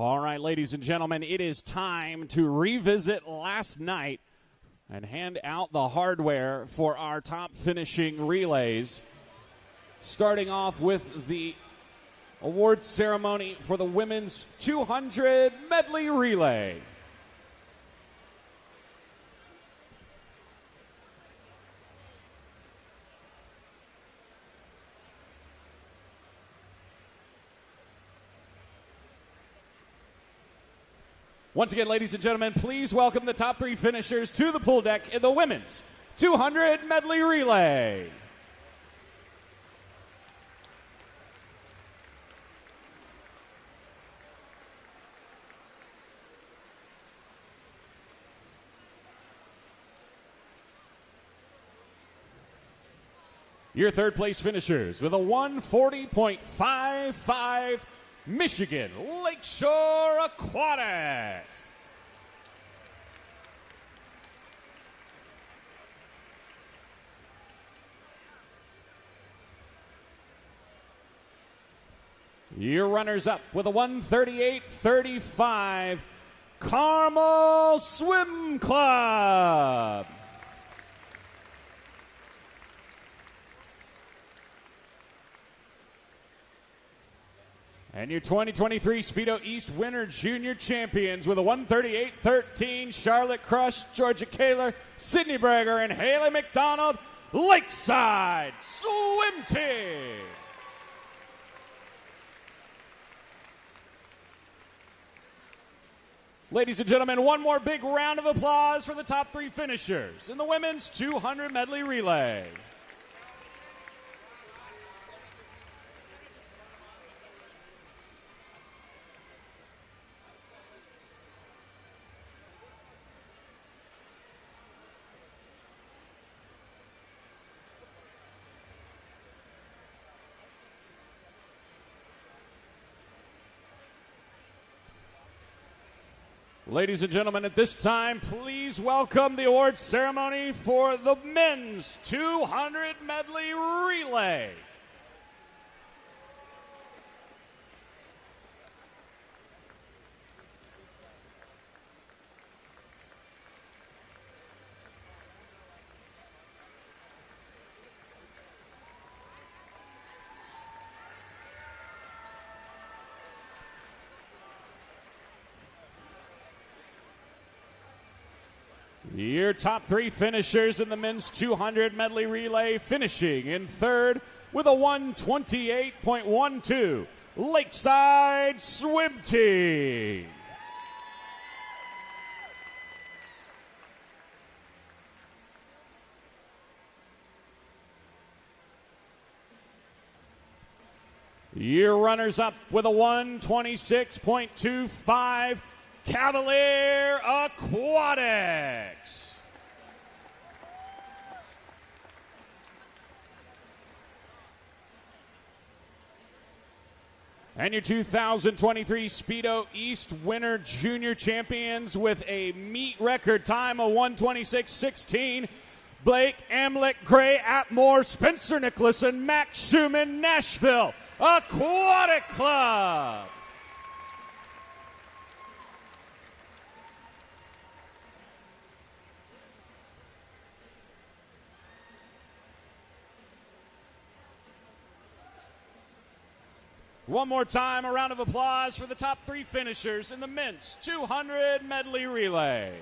All right, ladies and gentlemen, it is time to revisit last night and hand out the hardware for our top finishing relays. Starting off with the award ceremony for the women's 200 medley relay. Once again, ladies and gentlemen, please welcome the top three finishers to the pool deck in the women's 200 medley relay. Your third place finishers with a 140.55 Michigan Lakeshore Aquatics. Your runners-up with a 138.35 Carmel Swim Club. And your 2023 Speedo East Winter Junior Champions with a 138.13 Charlotte Crush, Georgia Kaler, Sydney Brager, and Haley McDonald, Lakeside Swim Team. Ladies and gentlemen, one more big round of applause for the top three finishers in the women's 200 medley relay. Ladies and gentlemen, at this time, please welcome the awards ceremony for the men's 200 medley relay. Your top three finishers in the men's 200 medley relay, finishing in third with a 128.12 Lakeside Swim Team. Your runners-up with a 126.25 Cavalier Aquatics. And your 2023 Speedo East Winter Junior Champions with a meet record time of 126.16, Blake Amlett, Gray Atmore, Spencer Nicholas, and Max Schumann, Nashville Aquatic Club. One more time, a round of applause for the top three finishers in the men's 200 medley relay.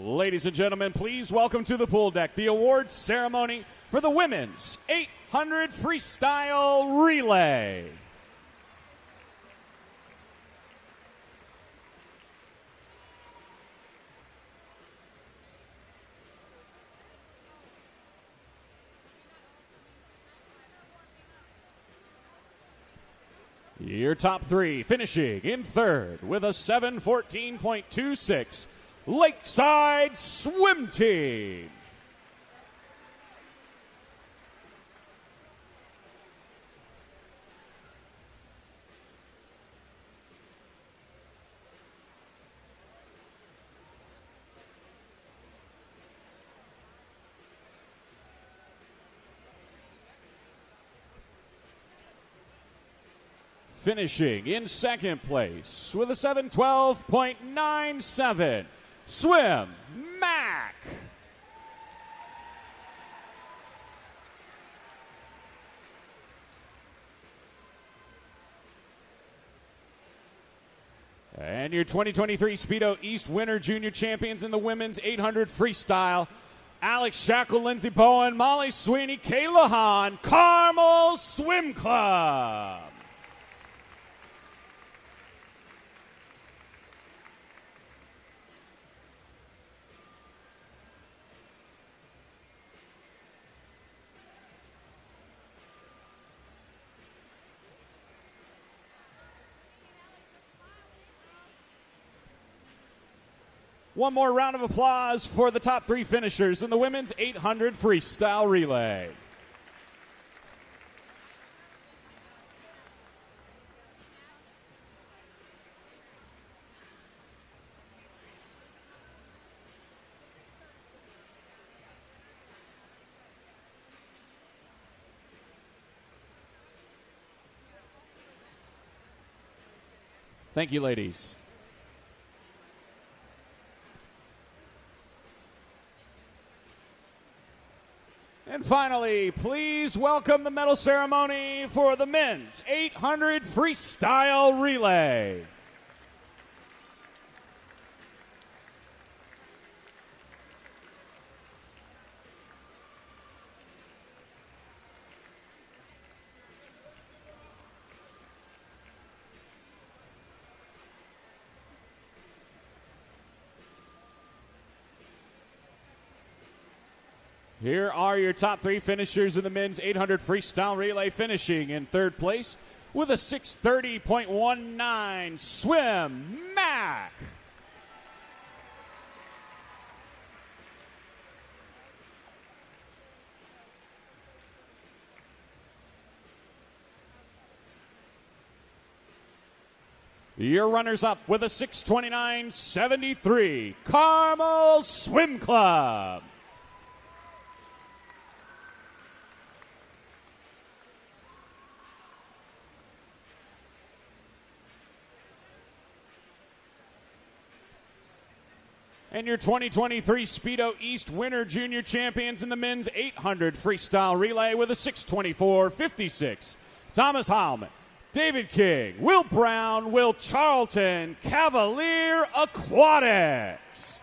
Ladies and gentlemen, please welcome to the pool deck the awards ceremony for the women's 800 freestyle relay. Your top three finishing in third with a 7:14.26, Lakeside Swim Team. Finishing in second place with a 7:12.97, Swim Mac. And your 2023 Speedo East Winter Junior Champions in the women's 800 freestyle, Alex Shackle, Lindsey Bowen, Molly Sweeney, Kayla Hahn, Carmel Swim Club. One more round of applause for the top three finishers in the women's 800 freestyle relay. Thank you, ladies. And finally, please welcome the medal ceremony for the men's 800 freestyle relay. Here are your top three finishers in the men's 800 freestyle relay, finishing in third place with a 6:30.19, Swim Mac. Your runners-up with a 6:29.73, Carmel Swim Club. And your 2023 Speedo East Winter Junior Champions in the men's 800 freestyle relay with a 6:24.56, Thomas Heilman, David King, Will Brown, Will Charlton, Cavalier Aquatics.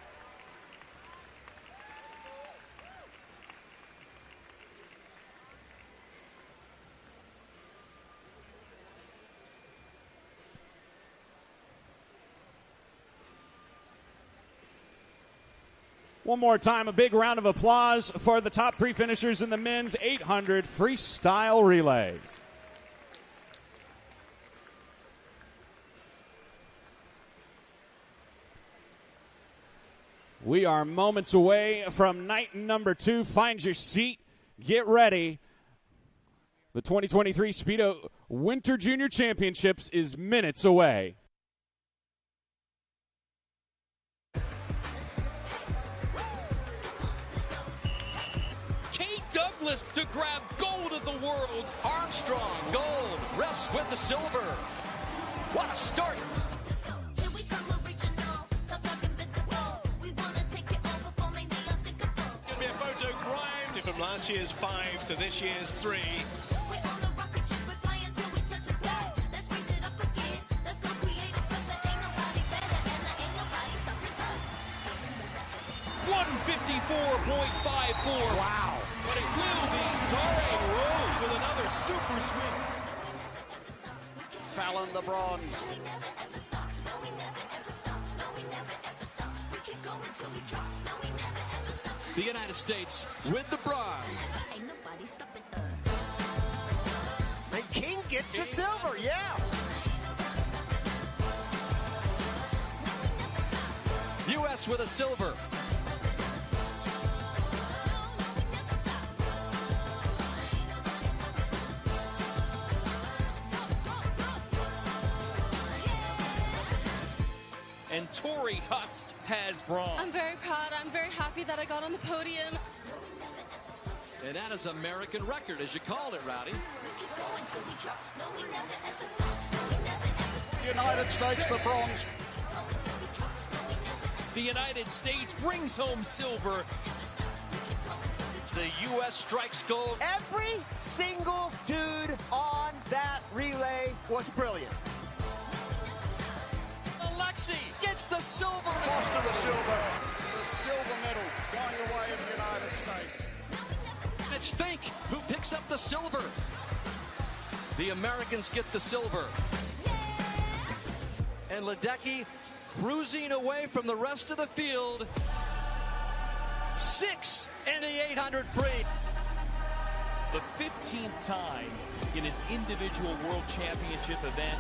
One more time, a big round of applause for the top three finishers in the men's 800 freestyle relays. We are moments away from night number 2. Find your seat. Get ready. The 2023 Speedo Winter Junior Championships is minutes away. Douglas to grab gold of the world. Armstrong, gold, rests with the silver. What a start. It'll be a photo grind from last year's 5 to this year's 3. 154.54. Wow. But it will be Dare Rowe with another super swim. Fallon the bronze. The United States with the bronze. And King gets the silver, yeah. rests with a silver. And Tori Husk has bronze. I'm very proud. I'm very happy that I got on the podium. And that is American record, as you called it, Rowdy. United States the bronze. The United States brings home silver. The U.S. strikes gold. Every single dude on that relay was brilliant. Alexi gets the silver. Lost to the silver medal going the way of the United States. It's Fink who picks up the silver. The Americans get the silver. And Ledecky cruising away from the rest of the field. 6 in the 800 free. The 15th time in an individual world championship event.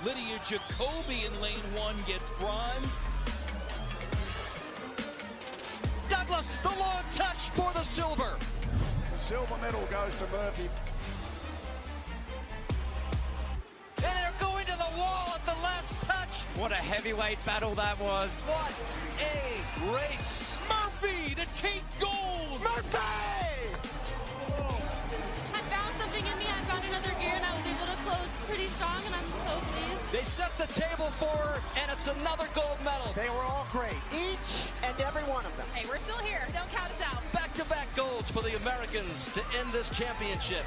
Lydia Jacoby in lane 1 gets bronze. Douglas, the long touch for the silver. The silver medal goes to Murphy. And they're going to the wall at the last touch. What a heavyweight battle that was. What a race. Murphy to take gold. Murphy! I found something in me. I found another gear, and I was able to close pretty strong, and I'm so pleased. They set the table for her, and it's another gold medal. They were all great, each and every one of them. Hey, we're still here. Don't count us out. Back-to-back golds for the Americans to end this championship.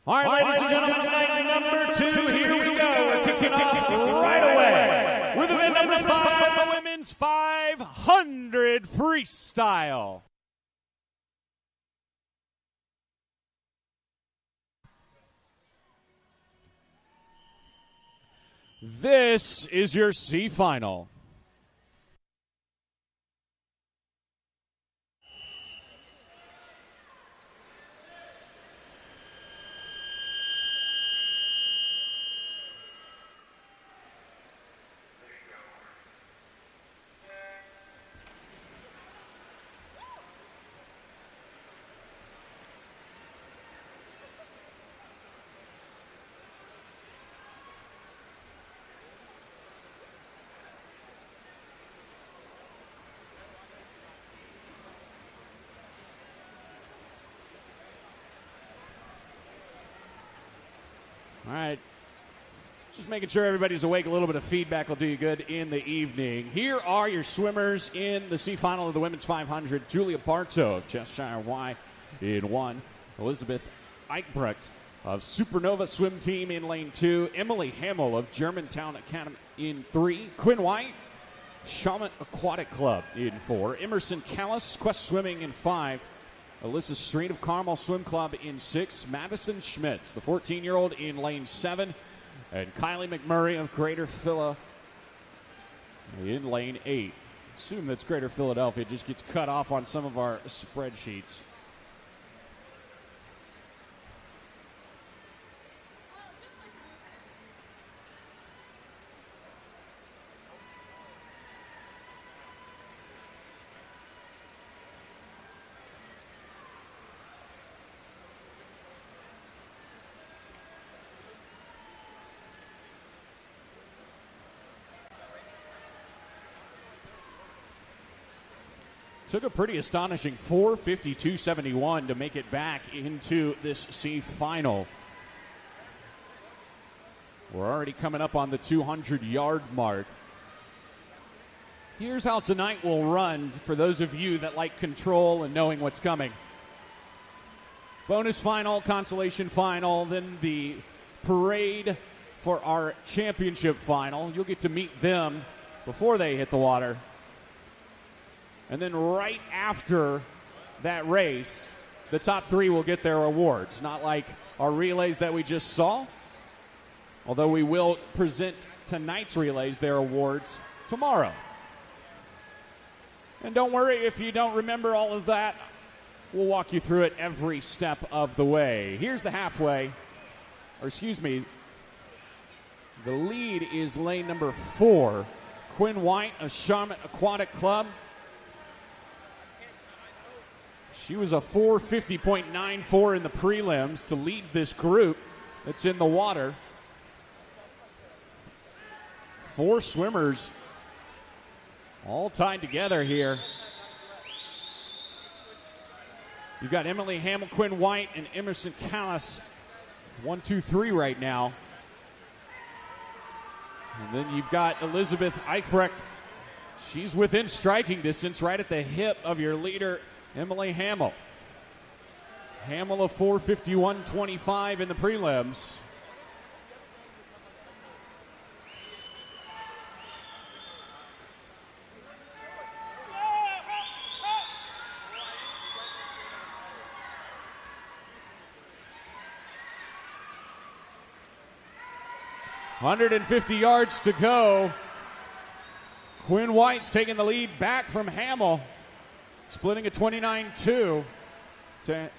All right, ladies and gentlemen, night number 2, here we go. We're kicking off right away with event number 5, the women's 500 freestyle. This is your C final. All right. Just making sure everybody's awake. A little bit of feedback will do you good in the evening. Here are your swimmers in the C final of the women's 500. Julia Bartow of Cheshire Y in 1. Elizabeth Eichbrecht of Supernova Swim Team in lane 2. Emily Hamill of Germantown Academy in 3. Quinn White, Shaman Aquatic Club in 4. Emerson Callis, Quest Swimming in 5. Alyssa Street of Carmel Swim Club in 6. Madison Schmitz, the 14-year-old, in lane 7. And Kylie McMurray of Greater Philly in lane 8. Assume that's Greater Philadelphia. It just gets cut off on some of our spreadsheets. Took a pretty astonishing 4:52.71 to make it back into this C final. We're already coming up on the 200-yard mark. Here's how tonight will run for those of you that like control and knowing what's coming. Bonus final, consolation final, then the parade for our championship final. You'll get to meet them before they hit the water. And then right after that race, the top 3 will get their awards. Not like our relays that we just saw, although we will present tonight's relays their awards tomorrow. And don't worry if you don't remember all of that. We'll walk you through it every step of the way. Here's the halfway. Or excuse me. The lead is lane number 4. Quinn White of Charlotte Aquatic Club. She was a 450.94 in the prelims to lead this group that's in the water. 4 swimmers all tied together here. You've got Emily Hamill, Quinn White, and Emerson Callis. 1, 2, 3 right now. And then you've got Elizabeth Eichrecht. She's within striking distance, right at the hip of your leader, Emily Hamill. Hamill of 451.25 in the prelims. .150 yards to go. Quinn White's taking the lead back from Hamill, splitting at 29-2 to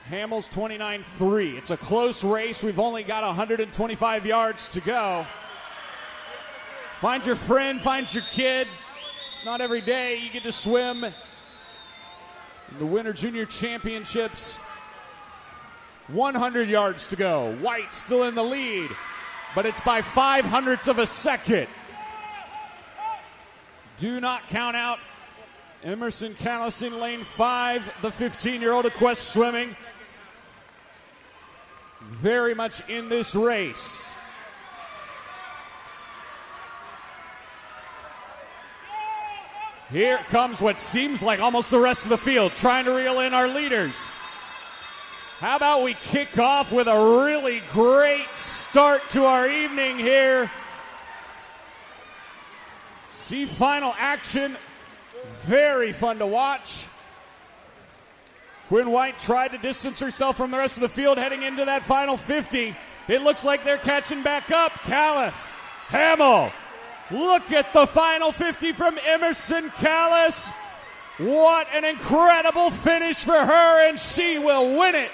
Hamill's 29-3. It's a close race. We've only got 125 yards to go. Find your friend, find your kid. It's not every day you get to swim in the Winter Junior Championships. 100 yards to go. White still in the lead, but it's by 0.05 of a second. Do not count out Emerson Callis in lane 5, the 15-year-old of Quest Swimming. Very much in this race. Here comes what seems like almost the rest of the field, trying to reel in our leaders. How about we kick off with a really great start to our evening here. See final action. Very fun to watch. Quinn White tried to distance herself from the rest of the field heading into that final 50. It looks like they're catching back up. Callis, Hamill. Look at the final 50 from Emerson Callis. What an incredible finish for her, and she will win it.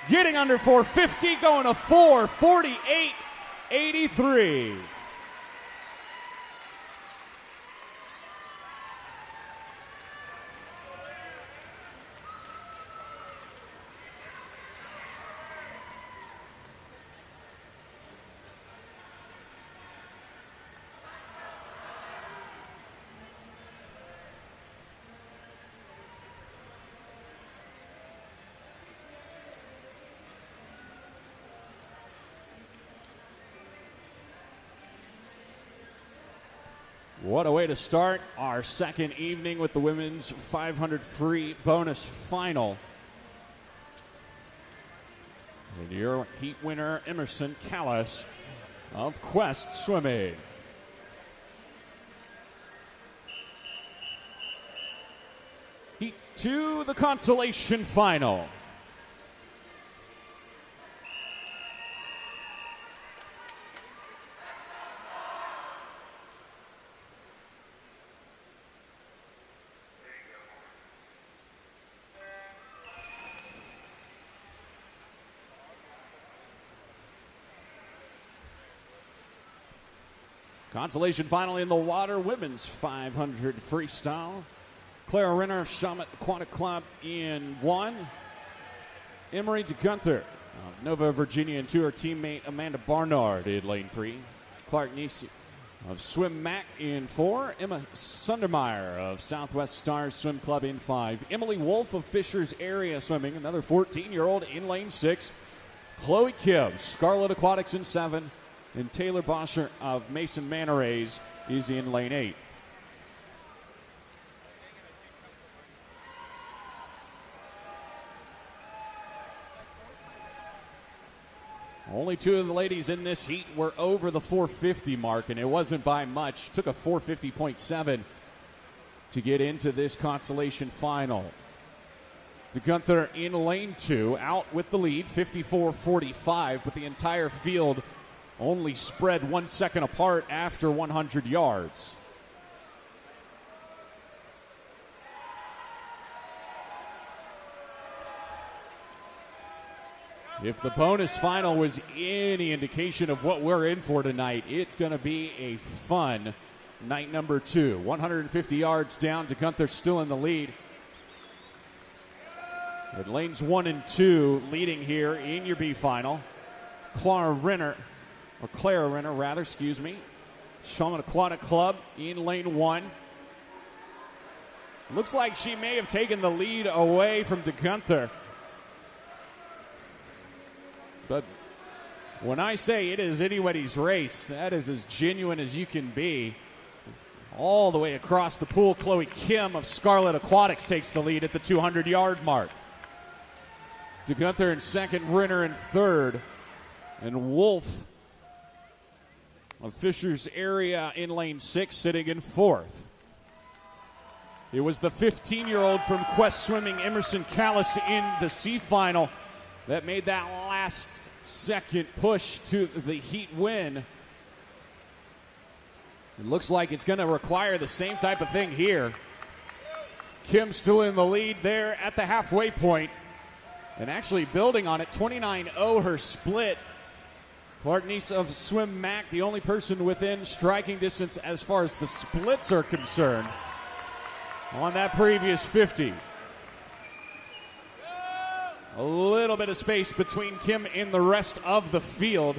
Getting under 450, going to 4:48.83. What a way to start our second evening with the women's 500 free bonus final. And your heat winner, Emerson Callis of Quest Swimming. Heat 2, the consolation final. Consolation final in the water, women's 500 freestyle. Clara Renner of Charlotte Aquatic Club in 1. Emery DeGunther of Nova, Virginia, and 2. Her teammate Amanda Barnard in lane 3. Clark Nisi of Swim Mac in 4. Emma Sundermeyer of Southwest Stars Swim Club in 5. Emily Wolf of Fishers Area Swimming, another 14-year-old in lane 6. Chloe Kim, Scarlet Aquatics in 7. And Taylor Bosher of Mason Manta Rays is in lane 8. Only 2 of the ladies in this heat were over the 450 mark, and it wasn't by much. Took a 450.7 to get into this consolation final. DeGunther in lane 2, out with the lead, 54-45, but the entire field only spread 1 second apart after 100 yards. If the bonus final was any indication of what we're in for tonight, it's going to be a fun night number 2. 150 yards down to Gunther, still in the lead. But lanes 1 and 2 leading here in your B final. Clara Renner, Shaman Aquatic Club in lane 1. Looks like she may have taken the lead away from DeGunther. But when I say it is anybody's race, that is as genuine as you can be. All the way across the pool, Chloe Kim of Scarlet Aquatics takes the lead at the 200-yard mark. DeGunther in second, Renner in third, and Wolf of Fisher's Area in lane 6 sitting in fourth. It was the 15-year-old from Quest Swimming, Emerson Callis, in the C final that made that last second push to the heat win. It looks like it's going to require the same type of thing here. Kim still in the lead there at the halfway point, and actually building on it, 29-0 her split. Clark Neese of Swim Mac, the only person within striking distance as far as the splits are concerned on that previous 50. A little bit of space between Kim and the rest of the field,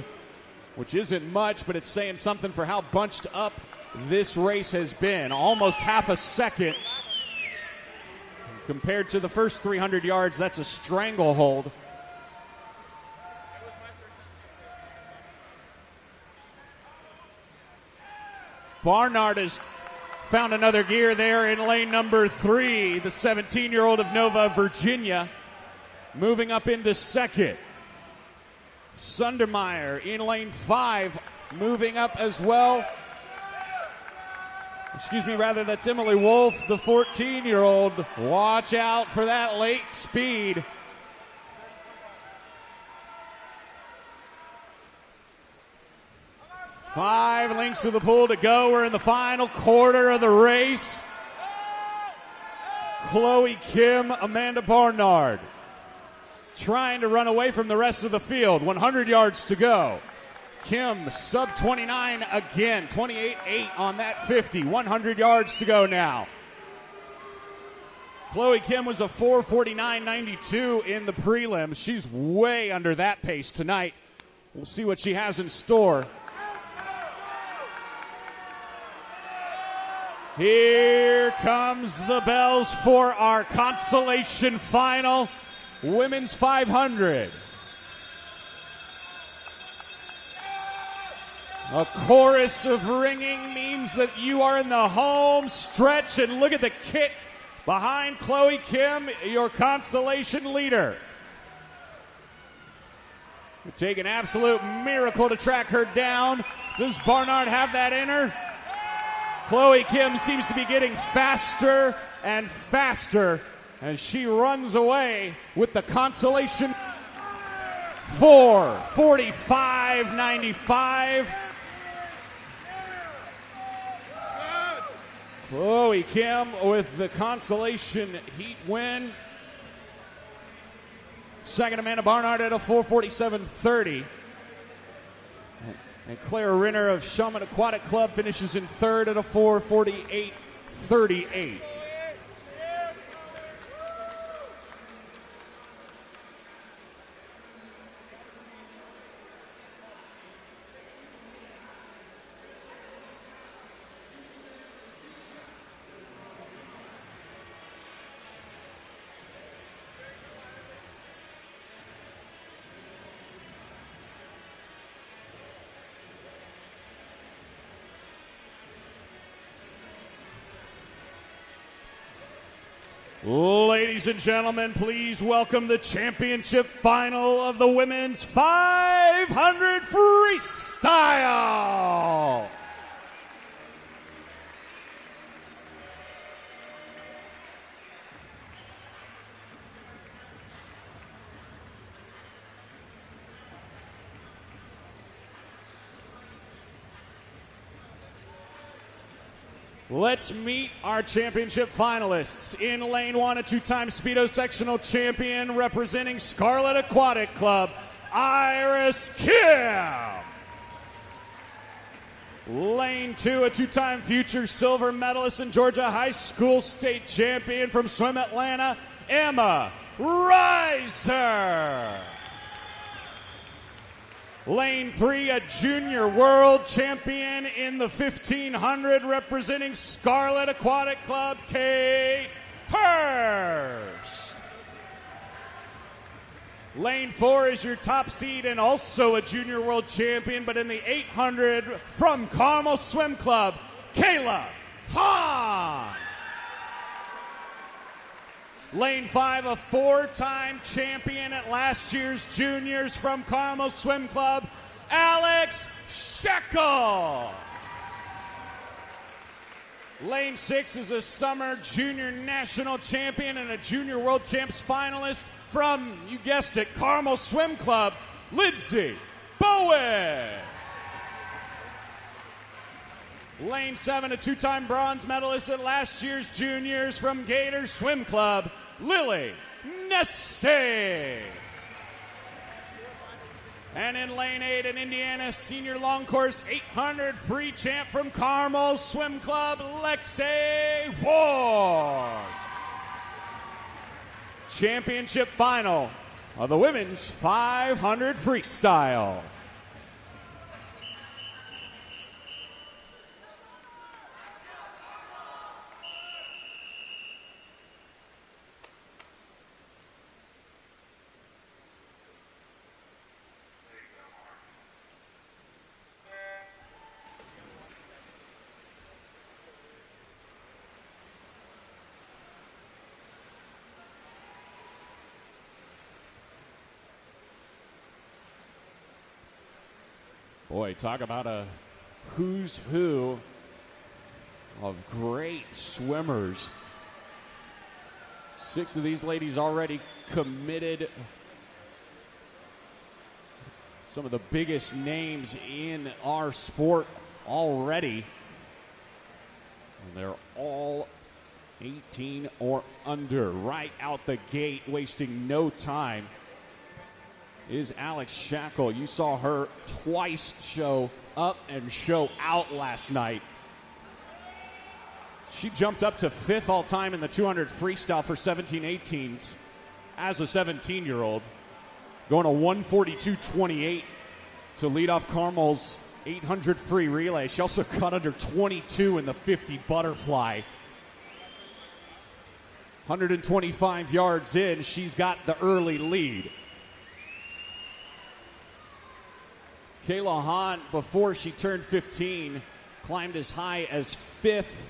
which isn't much, but it's saying something for how bunched up this race has been. Almost half a second. Compared to the first 300 yards, that's a stranglehold. Barnard has found another gear there in lane number 3. The 17-year-old of Nova, Virginia, moving up into second. Sundermeyer in lane 5, moving up as well. That's Emily Wolf, the 14-year-old. Watch out for that late speed. Five lengths to the pool to go. We're in the final quarter of the race. Chloe Kim, Amanda Barnard trying to run away from the rest of the field. 100 yards to go. Kim, sub 29 again. 28-8 on that 50. 100 yards to go now. Chloe Kim was a 4:49.92 in the prelims. She's way under that pace tonight. We'll see what she has in store. Here comes the bells for our consolation final. Women's 500. A chorus of ringing means that you are in the home stretch, and look at the kick behind Chloe Kim, your consolation leader. It'll take an absolute miracle to track her down. Does Barnard have that in her? Chloe Kim seems to be getting faster and faster as she runs away with the consolation 4:45.95. Chloe Kim with the consolation heat win. Second, Amanda Barnard at a 4:47.30. And Claire Renner of Shaman Aquatic Club finishes in third at a 4:48.38. Ladies and gentlemen, please welcome the championship final of the women's 500 freestyle. Let's meet our championship finalists. In lane 1, a 2-time Speedo sectional champion representing Scarlet Aquatic Club, Iris Kim. Lane 2, a 2-time future silver medalist and Georgia High School state champion from Swim Atlanta, Emma Reiser. Lane 3, a junior world champion in the 1500 representing Scarlet Aquatic Club, Kate Hurst. Lane 4 is your top seed and also a junior world champion, but in the 800 from Carmel Swim Club, Kayla Hahn. Lane 5, a 4-time champion at last year's juniors from Carmel Swim Club, Alex Shekel. Lane 6 is a summer junior national champion and a junior world champs finalist from, you guessed it, Carmel Swim Club, Lindsay Bowen. Lane 7, a 2-time bronze medalist at last year's juniors from Gator Swim Club, Lily Nesty. And in lane 8, an Indiana senior long course 800 free champ from Carmel Swim Club, Lexi Ward. Championship final of the women's 500 freestyle. Boy, talk about a who's who of great swimmers. 6 of these ladies already committed. Some of the biggest names in our sport already. And they're all 18 or under right out the gate, wasting no time. Is Alex Shackle. You saw her twice show up and show out last night. She jumped up to 5th all-time in the 200 freestyle for 17-18s as a 17-year-old, going to 142.28 to lead off Carmel's 800 free relay. She also cut under 22 in the 50 butterfly. 125 yards in, she's got the early lead. Kayla Hahn, before she turned 15, climbed as high as 5th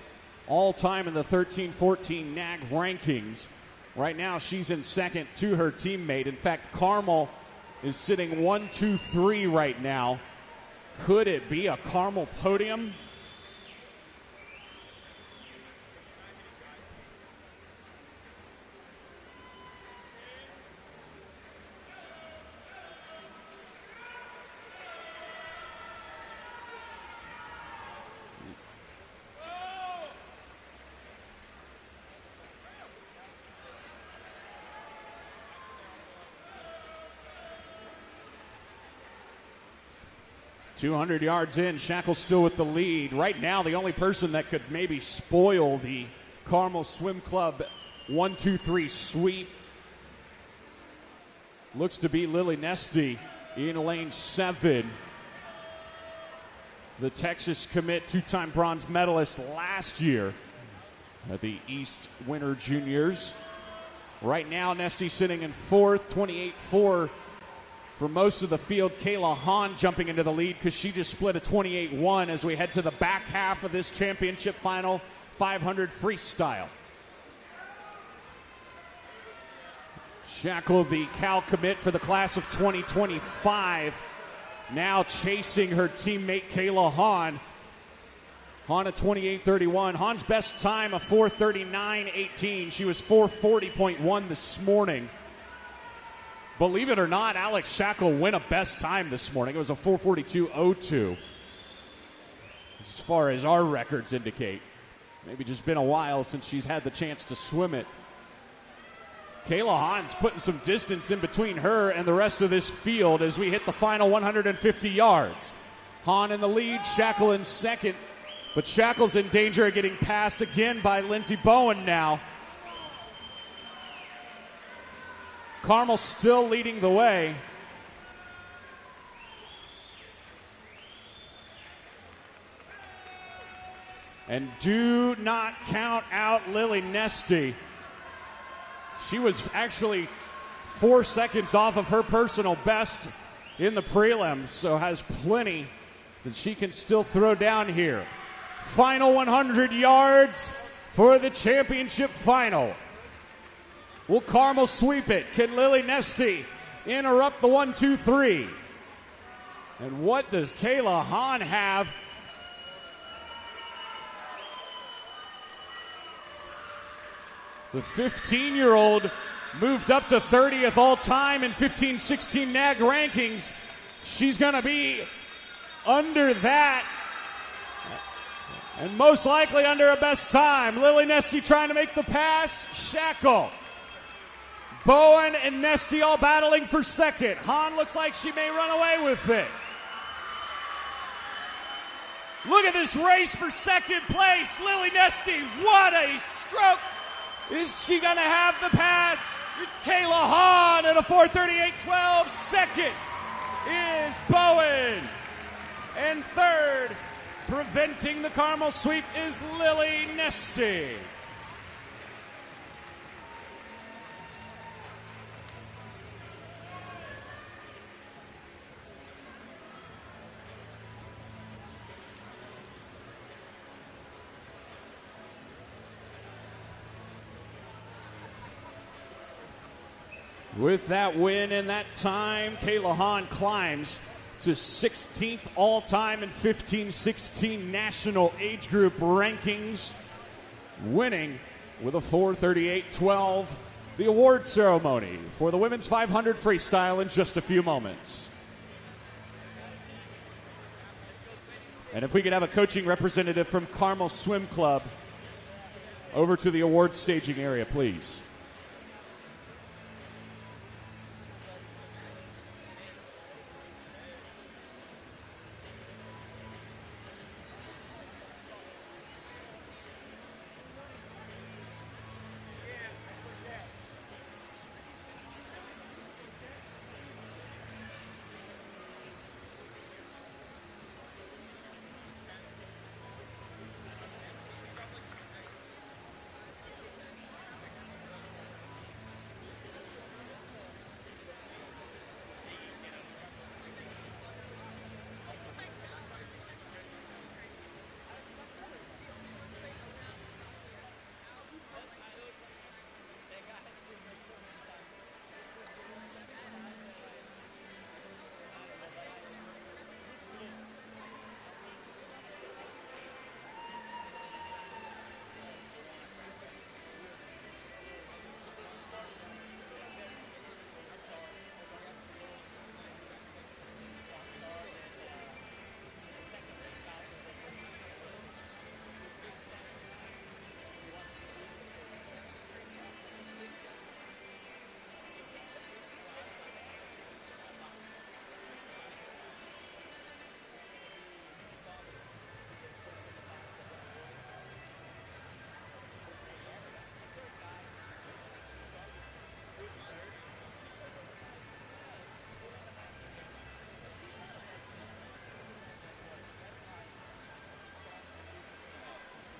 all-time in the 13-14 NAG rankings. Right now, she's in 2nd to her teammate. In fact, Carmel is sitting 1-2-3 right now. Could it be a Carmel podium? .200 yards in, Shackle still with the lead. Right now, the only person that could maybe spoil the Carmel Swim Club 1-2-3 sweep looks to be Lily Nesty in lane 7. The Texas commit, 2-time bronze medalist last year at the East Winter Juniors. Right now, Nesty sitting in 4th, 28-4. For most of the field, Kayla Hahn jumping into the lead because she just split a 28-1 as we head to the back half of this championship final 500 freestyle. Shackle, the Cal commit for the class of 2025, now chasing her teammate Kayla Hahn. Hahn at 28.31. Hahn's best time, a 4:39.18. She was 4:40.1 this morning. Believe it or not, Alex Shackle win a best time this morning. It was a 4:42.02, as far as our records indicate. Maybe just been a while since she's had the chance to swim it. Kayla Hahn's putting some distance in between her and the rest of this field as we hit the final 150 yards. Hahn in the lead, Shackle in second, but Shackle's in danger of getting passed again by Lindsey Bowen now. Carmel still leading the way. And do not count out Lily Nesty. She was actually 4 seconds off of her personal best in the prelims, so has plenty that she can still throw down here. Final 100 yards for the championship final. Will Carmel sweep it? Can Lily Nesty interrupt the 1-2-3? And what does Kayla Hahn have? The 15-year-old moved up to 30th all-time in 15-16 NAG rankings. She's going to be under that, and most likely under a best time. Lily Nesty trying to make the pass. Shackle. Bowen and Nesty all battling for second. Hahn looks like she may run away with it. Look at this race for second place. Lily Nesty, what a stroke. Is she going to have the pass? It's Kayla Hahn at a 4:38.12. Second is Bowen. And third, preventing the Carmel sweep, is Lily Nesty. With that win and that time, Kayla Hahn climbs to 16th all-time in 15-16 national age group rankings, winning with a 4:38.12. The award ceremony for the women's 500 freestyle in just a few moments. And if we could have a coaching representative from Carmel Swim Club over to the award staging area, please.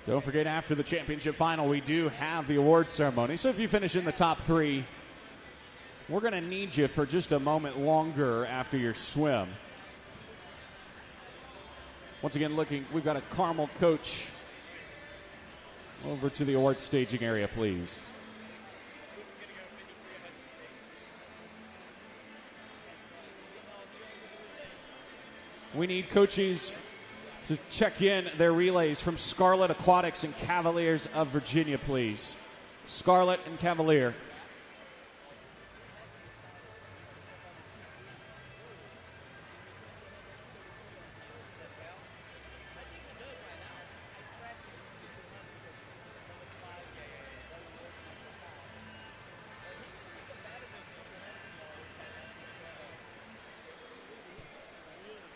Don't forget, after the championship final, we do have the award ceremony. So if you finish in the top three, we're going to need you for just a moment longer after your swim. Once again, we've got a Carmel coach over to the award staging area, please. We need coaches to check in their relays from Scarlet Aquatics and Cavaliers of Virginia, please. Scarlet and Cavalier.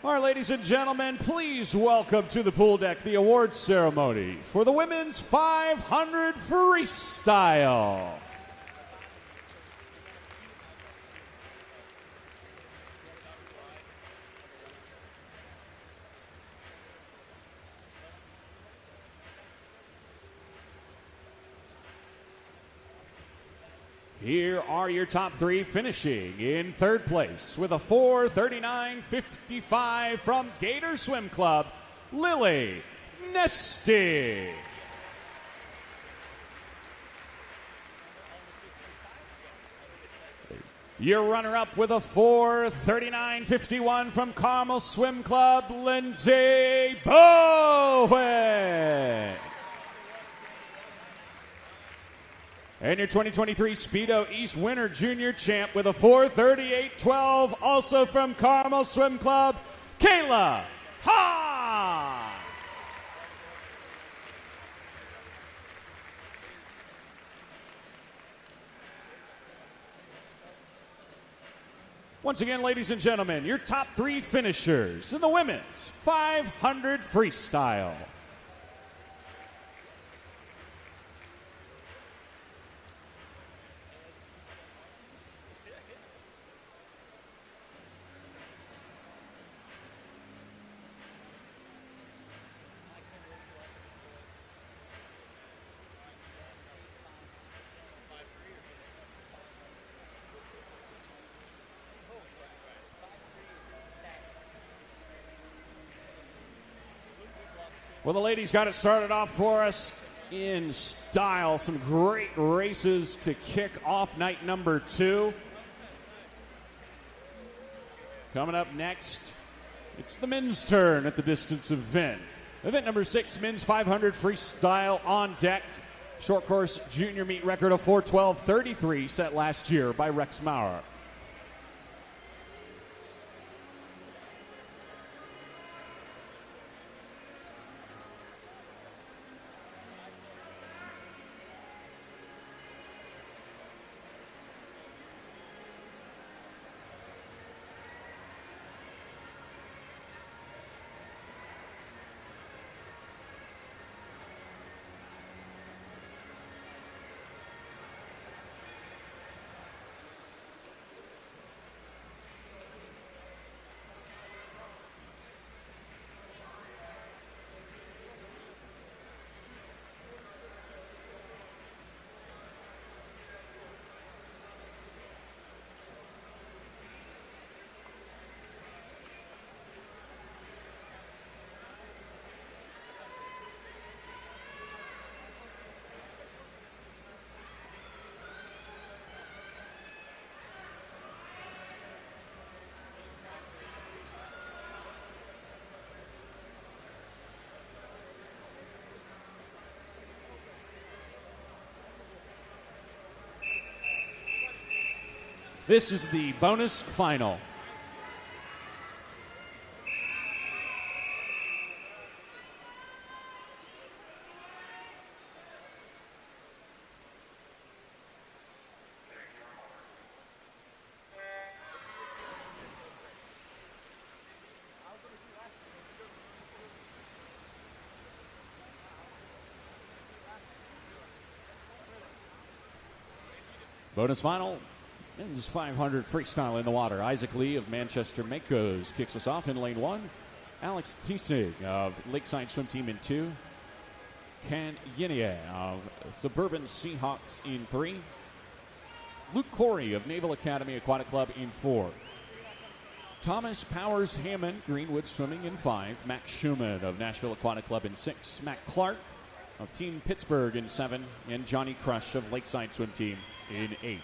All right, ladies and gentlemen, please welcome to the pool deck the awards ceremony for the women's 500 freestyle. Here are your top three, finishing in third place with a 4:39.55 from Gator Swim Club, Lily Nesty. Your runner-up with a 4:39.51 from Carmel Swim Club, Lindsay Bowen. And your 2023 Speedo East Winter Junior Champ with a 4:38.12, also from Carmel Swim Club, Kayla Ha! Once again, ladies and gentlemen, your top three finishers in the women's 500 freestyle. Well, the ladies got it started off for us in style. Some great races to kick off night number 2. Coming up next, it's the men's turn at the distance event. Event number 6, men's 500 freestyle on deck. Short course junior meet record of 4:12.33 set last year by Rex Maurer. This is the bonus final. Bonus final. Men's 500 freestyle in the water. Isaac Lee of Manchester Makos kicks us off in lane 1. Alex Tisig of Lakeside Swim Team in 2. Ken Yinie of Suburban Seahawks in 3. Luke Corey of Naval Academy Aquatic Club in 4. Thomas Powers Hammond, Greenwood Swimming in 5. Max Schumann of Nashville Aquatic Club in 6. Matt Clark of Team Pittsburgh in 7. And Johnny Crush of Lakeside Swim Team in 8.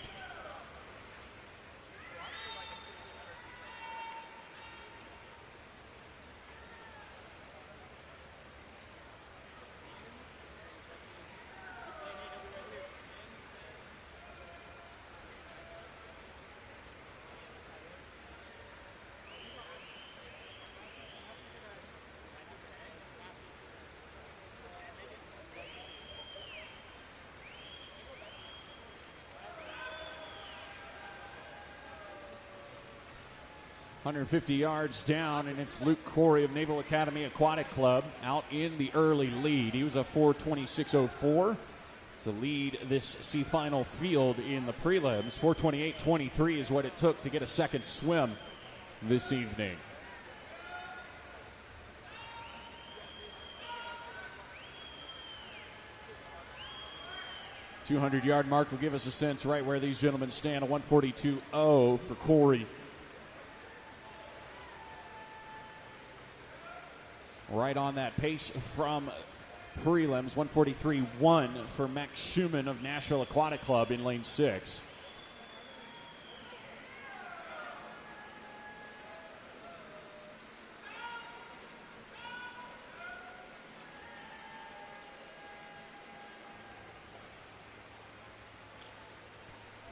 150 yards down, and it's Luke Corey of Naval Academy Aquatic Club out in the early lead. He was a 4:26.04 to lead this C final field in the prelims. 4:28.23 is what it took to get a second swim this evening. The 200-yard mark will give us a sense right where these gentlemen stand. A 142.0 for Corey. Right on that pace from prelims. 143.1 for Max Schumann of Nashville Aquatic Club in lane 6.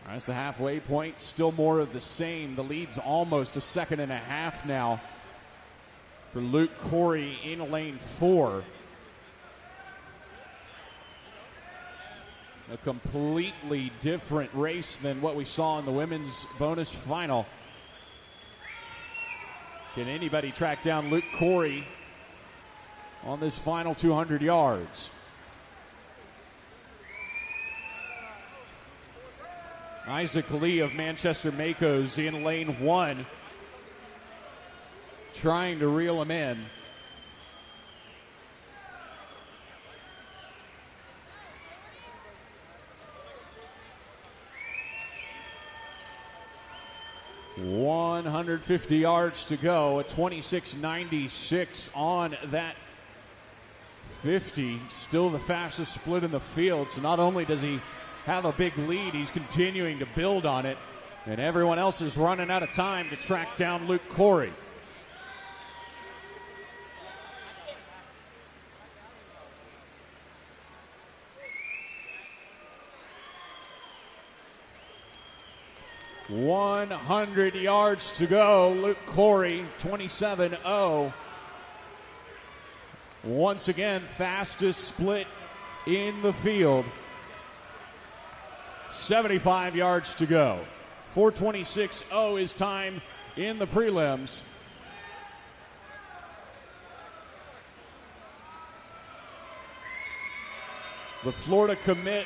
That's the halfway point. Still more of the same. The lead's almost a second and a half now for Luke Corey in lane 4. A completely different race than what we saw in the women's bonus final. Can anybody track down Luke Corey on this final 200 yards? Isaac Lee of Manchester Makos in lane 1, trying to reel him in. $150 yards to go. A 26.96 on that 50. Still the fastest split in the field. So not only does he have a big lead, he's continuing to build on it. And everyone else is running out of time to track down Luke Corey. $100 yards to go. Luke Corey, 27.0. Once again, fastest split in the field. 75 yards to go. 4:26.0 is time in the prelims. The Florida commit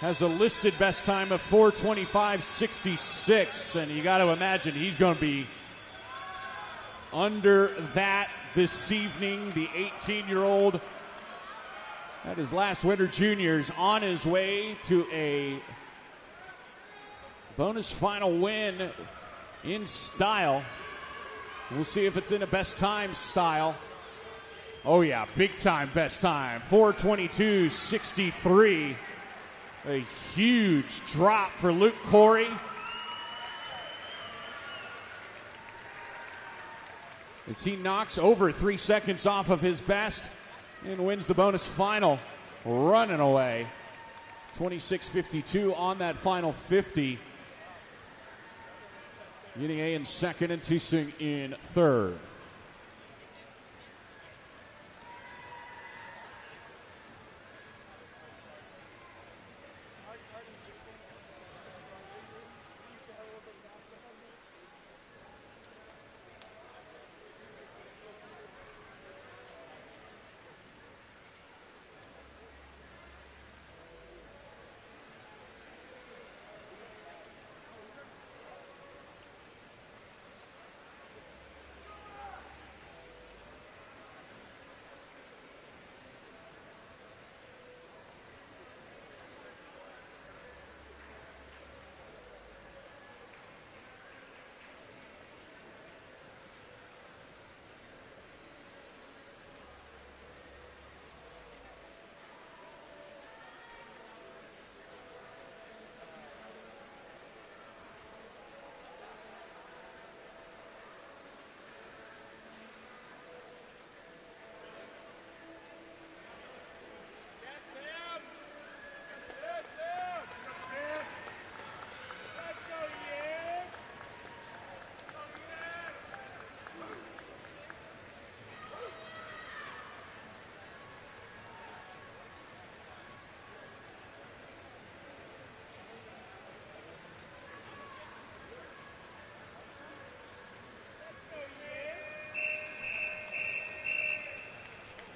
has a listed best time of 4:25.66, and you got to imagine he's going to be under that this evening. The 18-year-old at his last Winter Juniors on his way to a bonus final win in style. We'll see if it's in a best time style. Oh yeah, big time best time. 4:22.63. A huge drop for Luke Corey. As he knocks over 3 seconds off of his best and wins the bonus final, running away. 26.52 on that final 50. Getting A in second and Tising in third.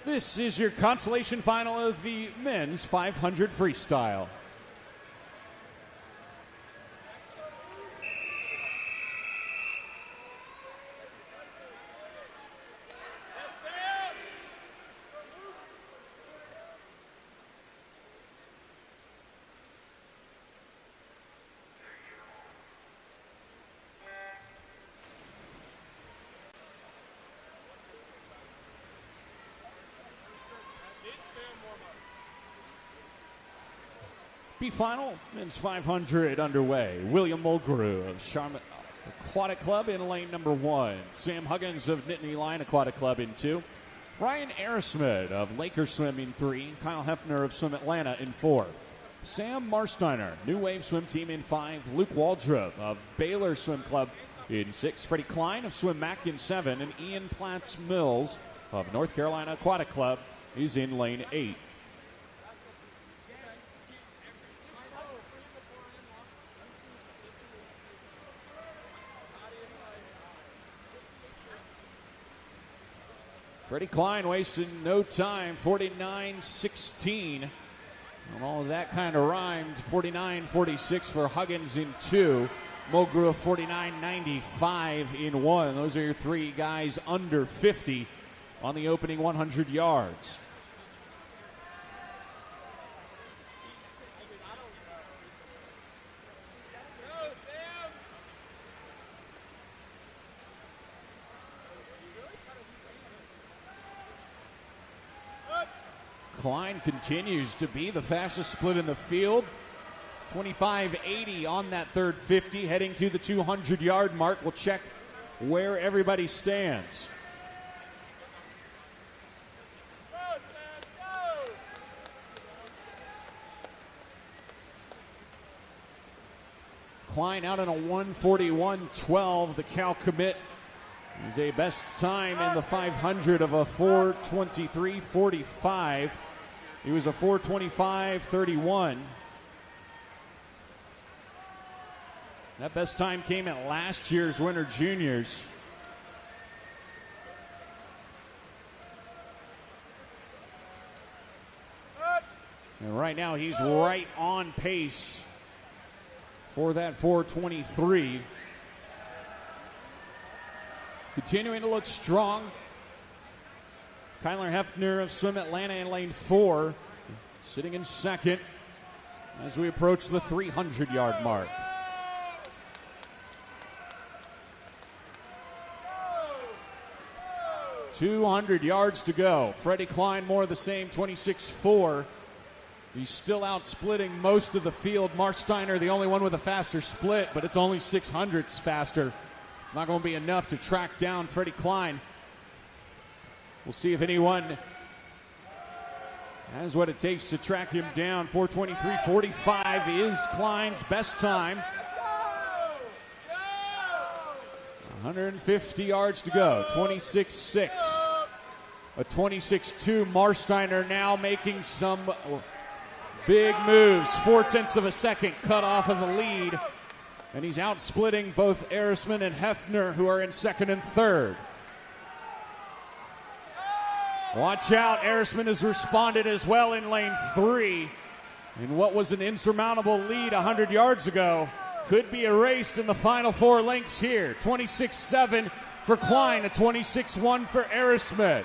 This is your consolation final of the men's 500 freestyle. B-final, men's 500 underway. William Mulgrew of Charlotte Aquatic Club in lane number 1. Sam Huggins of Nittany Lion Aquatic Club in 2. Ryan Aerosmith of Lakers Swim in 3. Kyle Hefner of Swim Atlanta in 4. Sam Marsteiner, New Wave Swim Team in 5. Luke Waldrop of Baylor Swim Club in 6. Freddie Klein of Swim Mac in 7. And Ian Platts Mills of North Carolina Aquatic Club is in lane 8. Freddie Klein wasting no time, 49-16. And all of that kind of rhymed. 49-46 for Huggins in 2. Mulgrew 49-95 in 1. Those are your three guys under 50 on the opening 100 yards. Klein continues to be the fastest split in the field. 25.80 on that third 50, heading to the 200-yard mark. We'll check where everybody stands. Klein out on a 1:41.12. The Cal commit is a best time in the 500 of a 4:23.45. He was a 4:25.31. That best time came at last year's Winter Juniors. And right now he's right on pace for that 4:23. Continuing to look strong. Kyler Hefner of Swim Atlanta in lane 4, sitting in second as we approach the 300-yard mark. $200 yards to go. Freddie Klein more of the same, 26.4. He's still out splitting most of the field. Marsteiner, the only one with a faster split, but it's only 600ths faster. It's not going to be enough to track down Freddie Klein. We'll see if anyone has what it takes to track him down. 4:23.45 is Klein's best time. 150 yards to go. 26.6. A 26.2. Marsteiner now making some big moves. 0.4 of a second cut off of the lead. And he's out splitting both Aerosmith and Hefner, who are in second and third. Watch out, Aerosmith has responded as well in lane 3. And what was an insurmountable lead 100 yards ago could be erased in the final 4 lengths here. 26.7 for Klein, a 26.1 for Aerosmith.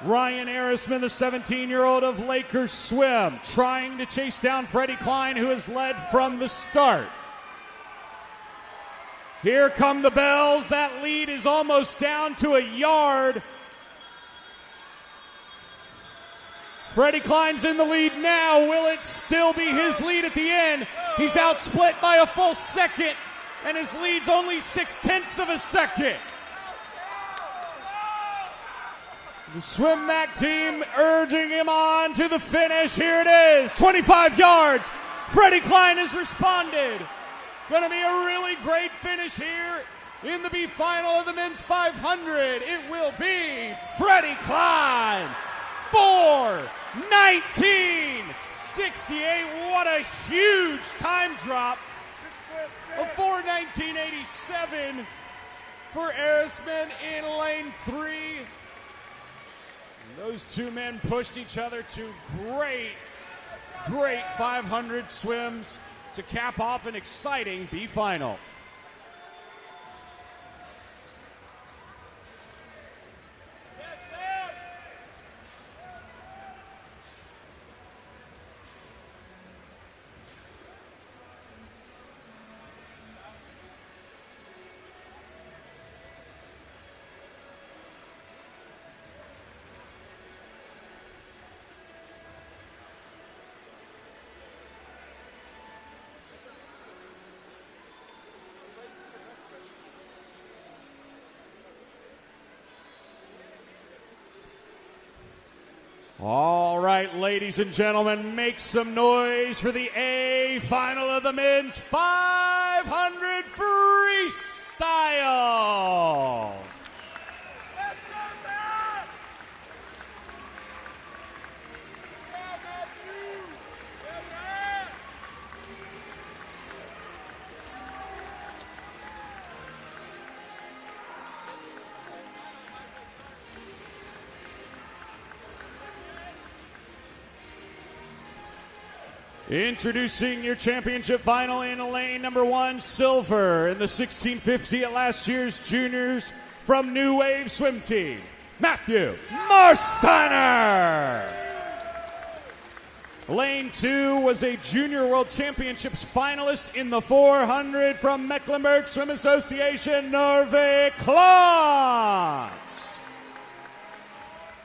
Ryan Aerosmith, the 17-year-old of Lakers Swim, trying to chase down Freddie Klein, who has led from the start. Here come the bells. That lead is almost down to a yard. Freddie Klein's in the lead now. Will it still be his lead at the end? He's outsplit by a full second, and his lead's only 0.6 of a second. The Swim Mac team urging him on to the finish. Here it is, 25 yards. Freddie Klein has responded. Going to be a really great finish here in the B final of the men's 500. It will be Freddie Klein. 4:19.68. What a huge time drop. A 4:19.87 for Aerosmith in lane 3. Those two men pushed each other to great 500 swims to cap off an exciting B final. All right, ladies and gentlemen, make some noise for the A final of the men's 500 freestyle. Introducing your championship final in lane number 1, silver in the 1650 at last year's juniors from New Wave Swim Team, Matthew Marsteiner. Lane 2 was a junior world championships finalist in the 400 from Mecklenburg Swim Association, Norve Klotz.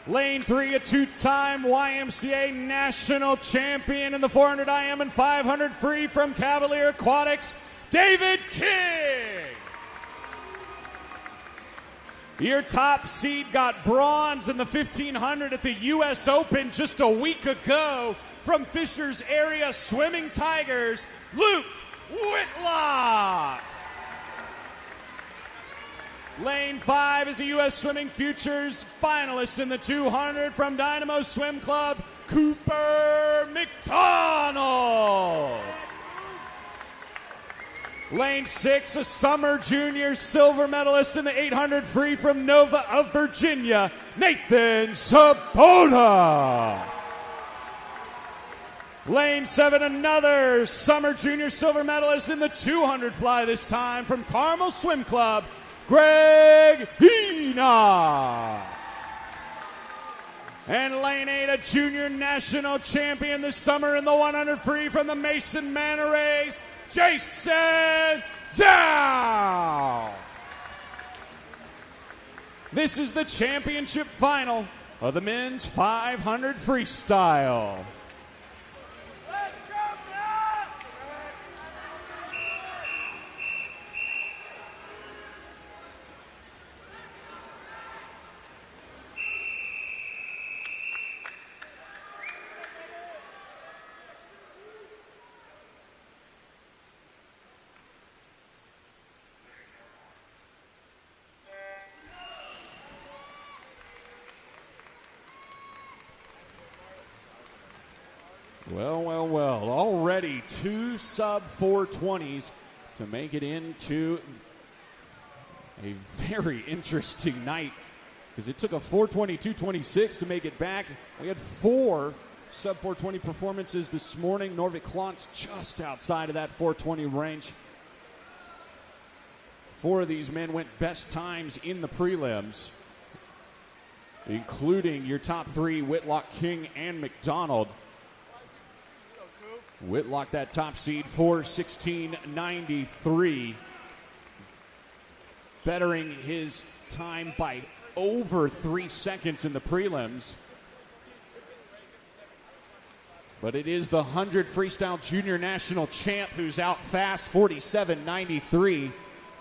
Lane 3, a two-time YMCA national champion in the 400 IM and 500 free from Cavalier Aquatics, David King. Your top seed got bronze in the 1500 at the U.S. Open just a week ago from Fishers Area Swimming Tigers, Luke Whitlock. Lane 5 is a U.S. Swimming Futures finalist in the 200 from Dynamo Swim Club, Cooper McDonald. Lane 6, a summer junior silver medalist in the 800 free from Nova of Virginia, Nathan Sabota. Lane 7, another summer junior silver medalist in the 200 fly, this time from Carmel Swim Club, Greg Hina. And lane 8, a junior national champion this summer in the 100 free from the Mason Manor Rays, Jason Zhao. This is the championship final of the men's 500 freestyle. Well. Already 2 sub-420s to make it into a very interesting night because it took a 422.26 to make it back. We had 4 sub-420 performances this morning. Norvik Klotz just outside of that 420 range. 4 of these men went best times in the prelims, including your top 3, Whitlock, King, and McDonald. Whitlock, that top seed, 4:16.93, bettering his time by over 3 seconds in the prelims. But it is the 100 freestyle junior national champ who's out fast, 47.93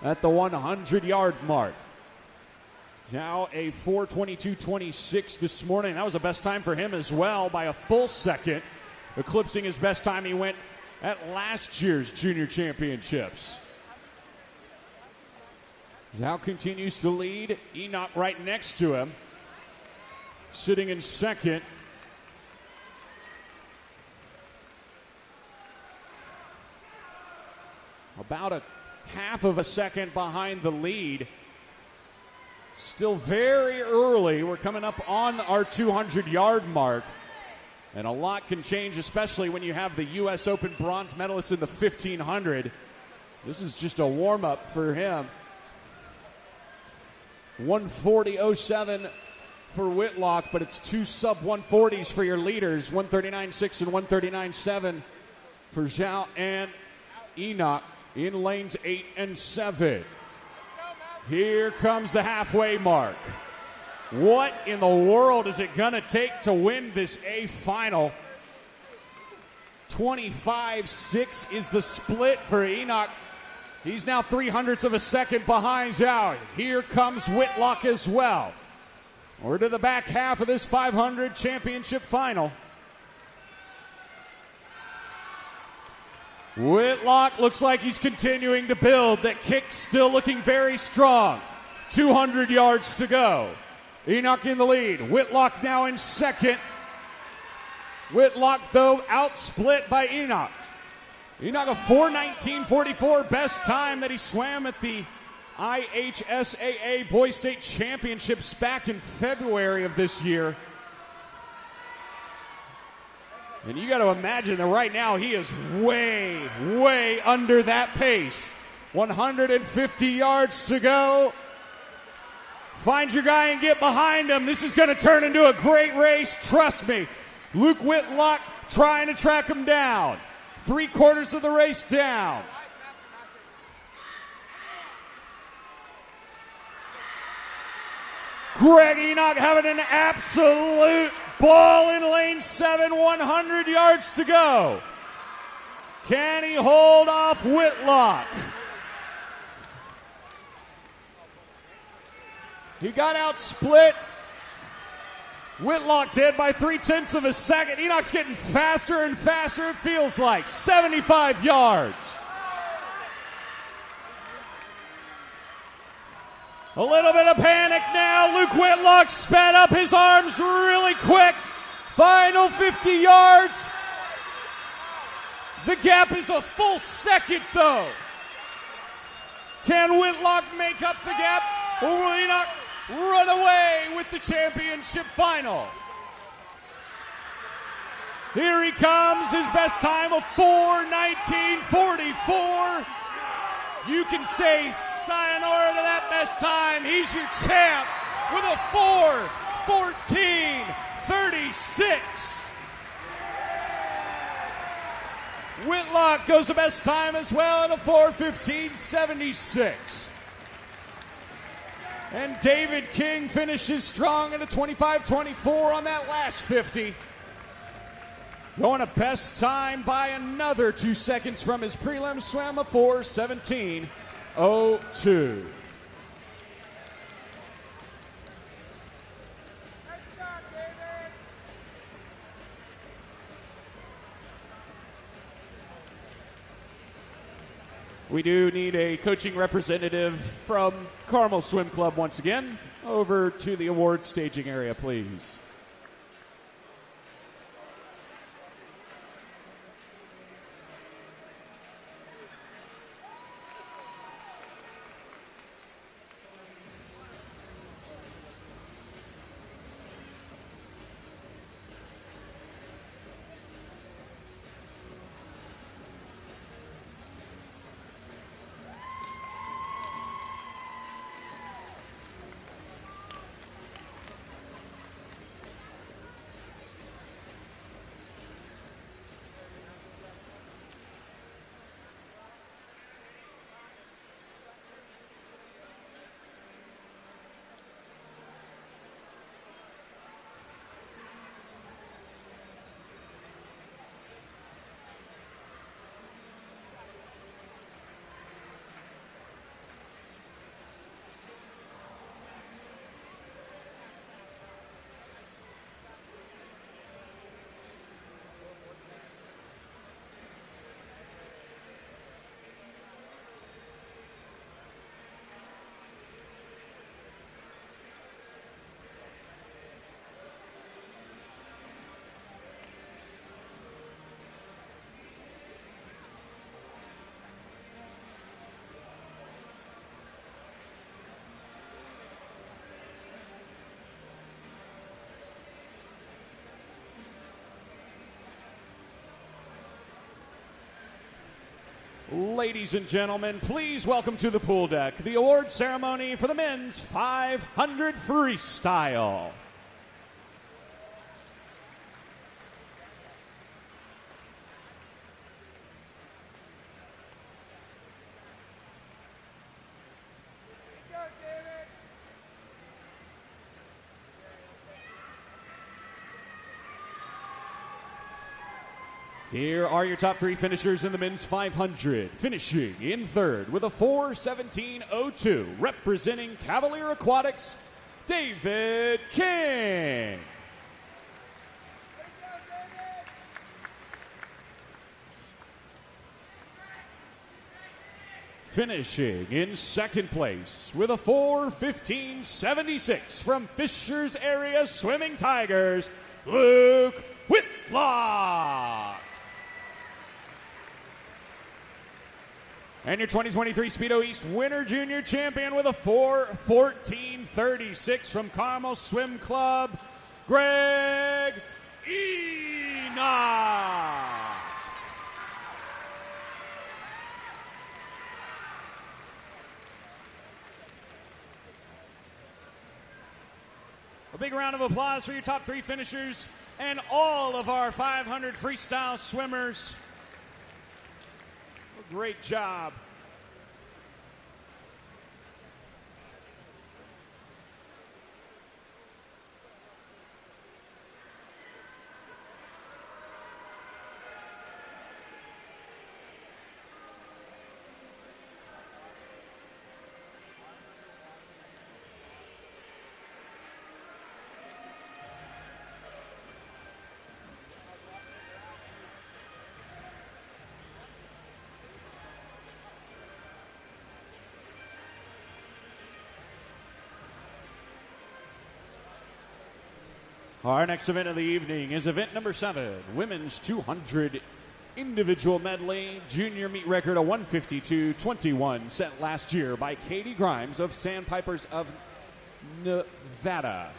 at the 100-yard mark. Now a 4:22.26 this morning. That was the best time for him as well by a full second, eclipsing his best time he went at last year's junior championships. Zhao continues to lead. Enoch right next to him, sitting in second. About a half of a second behind the lead. Still very early. We're coming up on our 200-yard mark. And a lot can change, especially when you have the U.S. Open bronze medalist in the 1500. This is just a warm-up for him. 140.07 for Whitlock, but it's two sub-140s for your leaders, 139.6 and 139.7 for Zhao and Enoch in lanes 8 and 7. Here comes the halfway mark. What in the world is it going to take to win this A final? 25-6 is the split for Enoch. He's now 0.03 of a second behind Zhao. Here comes Whitlock as well. We're to the back half of this 500 championship final. Whitlock looks like he's continuing to build. That kick still looking very strong. 200 yards to go. Enoch in the lead. Whitlock now in second. Whitlock, though, outsplit by Enoch. Enoch a 4:19.44, best time that he swam at the IHSAA Boys State Championships back in February of this year. And you got to imagine that right now he is way, way under that pace. 150 yards to go. Find your guy and get behind him. This is going to turn into a great race. Trust me. Luke Whitlock trying to track him down. 3/4 of the race down. Greg Enoch having an absolute ball in lane 7, 100 yards to go. Can he hold off Whitlock? He got out split. Whitlock did by 0.3 of a second. Enoch's getting faster and faster, it feels like. 75 yards. A little bit of panic now. Luke Whitlock sped up his arms really quick. Final 50 yards. The gap is a full second, though. Can Whitlock make up the gap, or will Enoch run away with the championship final? Here he comes, his best time of 4:19.44. You can say sayonara to that best time. He's your champ with a 4:14.36. Whitlock goes the best time as well at a 4:15.76. And David King finishes strong at a 25:24 on that last 50. Going a best time by another 2 seconds from his prelim swim, a 4:17.02. We do need a coaching representative from Carmel Swim Club once again. Over to the awards staging area, please. Ladies and gentlemen, please welcome to the pool deck the award ceremony for the men's 500 freestyle. Here are your top three finishers in the men's 500. Finishing in third with a 4:17.02, representing Cavalier Aquatics, David King. Finishing in second place with a 4:15.76 from Fishers Area Swimming Tigers, Luke Whitlock. And your 2023 Speedo East Winter Junior Champion with a 4:14.36 from Carmel Swim Club, Greg Enoch. A big round of applause for your top three finishers and all of our 500 freestyle swimmers. Great job. Our next event of the evening is event number 7, women's 200 individual medley. Junior meet record a 152.21 set last year by Katie Grimes of Sandpipers of Nevada.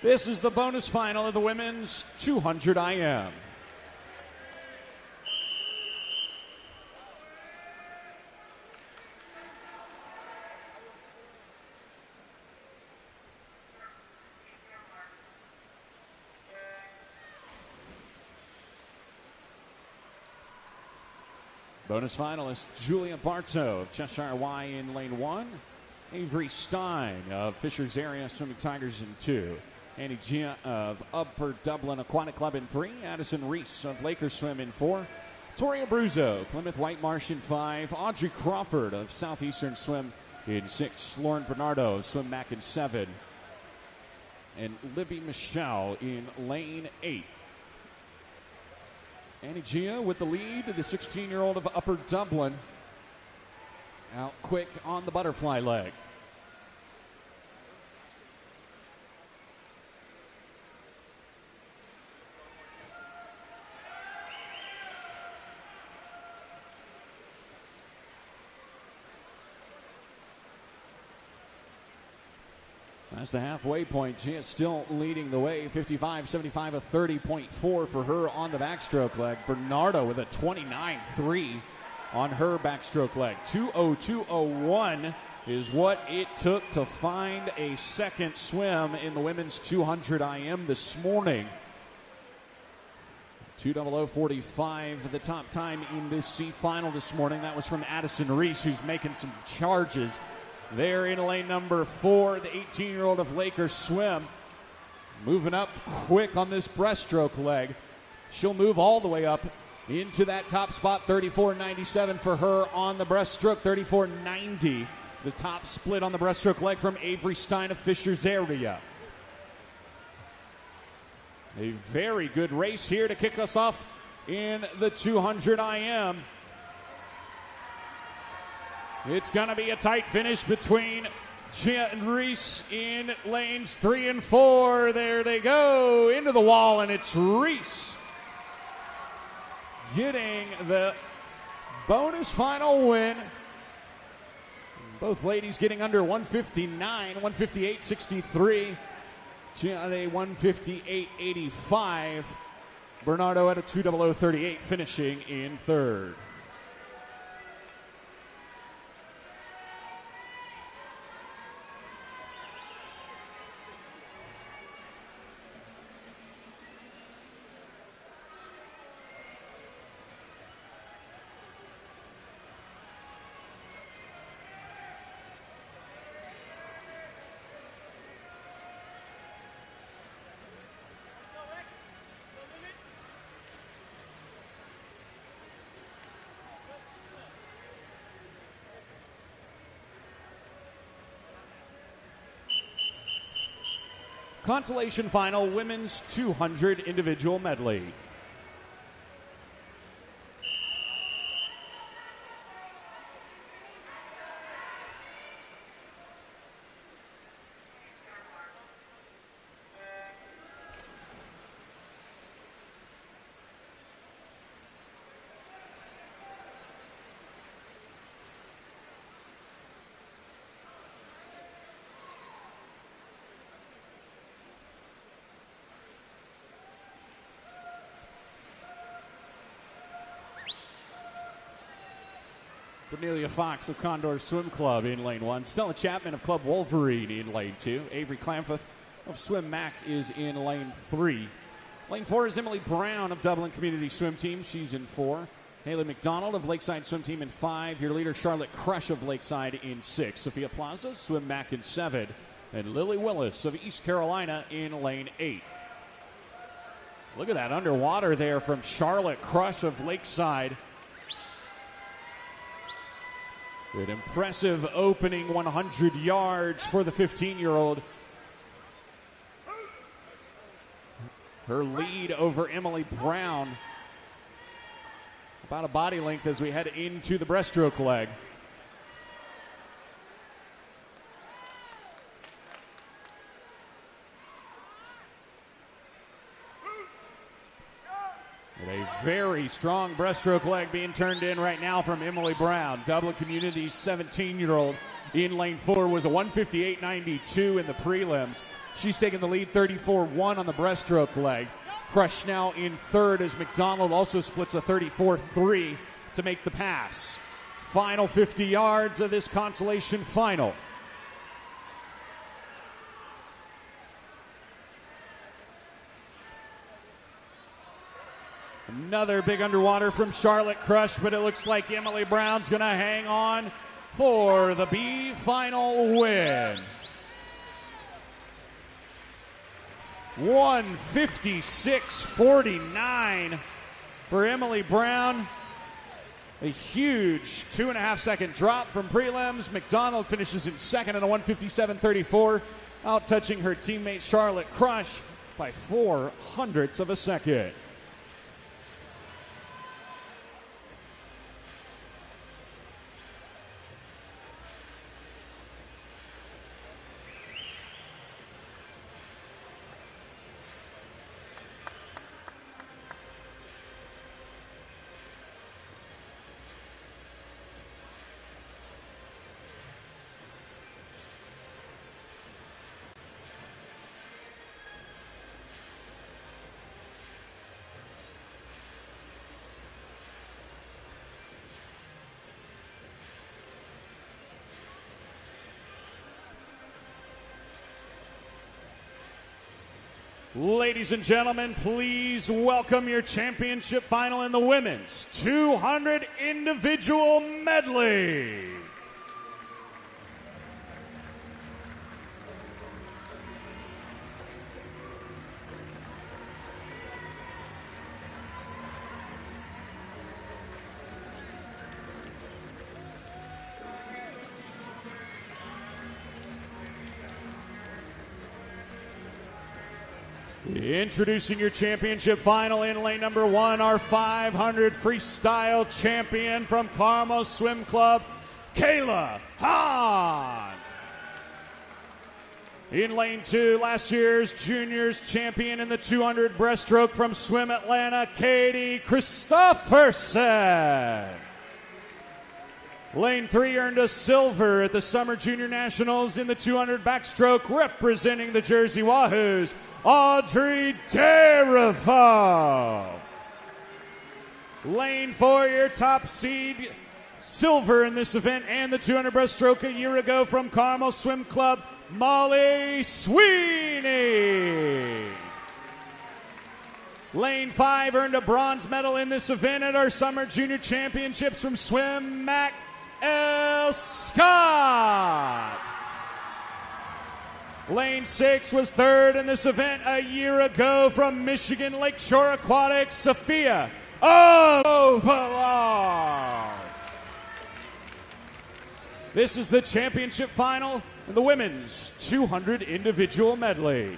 This is the bonus final of the women's 200 IM. Bonus finalist Julia Bartow of Cheshire Y in lane 1. Avery Stein of Fishers Area Swimming Tigers in 2. Annie Gia of Upper Dublin Aquatic Club in 3. Addison Reese of Lakers Swim in 4. Toria Bruzzo, Plymouth White Marsh in 5. Audrey Crawford of Southeastern Swim in 6. Lauren Bernardo of Swim Mac in 7. And Libby Michelle in lane 8. Annie Gia with the lead, the 16-year-old of Upper Dublin. Out quick on the butterfly leg. That's the halfway point. She is still leading the way. 55.75, a 30.4 for her on the backstroke leg. Bernardo with a 29.3 on her backstroke leg. 2:02.01 is what it took to find a second swim in the women's 200 IM this morning. 2:00.45 the top time in this C final this morning. That was from Addison Reese, who's making some charges there in lane number 4, the 18-year-old of Lakers Swim. Moving up quick on this breaststroke leg. She'll move all the way up into that top spot. 34.97 for her on the breaststroke. 34.90 the top split on the breaststroke leg from Avery Stein of Fishers Area. A very good race here to kick us off in the 200 IM. It's going to be a tight finish between Gia and Reese in lanes 3 and 4. There they go into the wall, and it's Reese getting the bonus final win. Both ladies getting under 159, 158.63. Gianna 158.85. Bernardo at a 2:00:38, finishing in third. Consolation final, women's 200 individual medley. Cornelia Fox of Condor Swim Club in lane 1. Stella Chapman of Club Wolverine in lane 2. Avery Clamfeth of Swim Mac is in lane 3. Lane 4 is Emily Brown of Dublin Community Swim Team. She's in 4. Haley McDonald of Lakeside Swim Team in 5. Your leader, Charlotte Crush of Lakeside in 6. Sophia Plaza, Swim Mac in 7. And Lily Willis of East Carolina in lane 8. Look at that underwater there from Charlotte Crush of Lakeside. An impressive opening 100 yards for the 15-year-old. Her lead over Emily Brown, about a body length as we head into the breaststroke leg. A very strong breaststroke leg being turned in right now from Emily Brown. Dublin Community's 17-year-old in lane 4 was a 158.92 in the prelims. She's taking the lead 34-1 on the breaststroke leg. Crush now in third as McDonald also splits a 34-3 to make the pass. Final 50 yards of this consolation final. Another big underwater from Charlotte Crush, but it looks like Emily Brown's going to hang on for the B final win. 156.49 for Emily Brown. A huge 2.5-second drop from prelims. McDonald finishes in second at a 157.34, out touching her teammate Charlotte Crush by 0.04 of a second. Ladies and gentlemen, please welcome your championship final in the women's 200 individual medley. Introducing your championship final in lane number 1, our 500 freestyle champion from Carmel Swim Club, Kayla Hahn. In lane 2, last year's juniors champion in the 200 breaststroke from Swim Atlanta, Katie Christopherson. Lane 3 earned a silver at the Summer Junior Nationals in the 200 backstroke, representing the Jersey Wahoos, Audrey Derivo. Lane 4, your top seed, silver in this event and the 200 breaststroke a year ago from Carmel Swim Club, Molly Sweeney. Lane 5 earned a bronze medal in this event at our Summer Junior Championships from Swim Mac L. Scott. Lane 6 was third in this event a year ago from Michigan Lakeshore Aquatics, Sophia Obalong. This is the championship final in the women's 200 individual medley.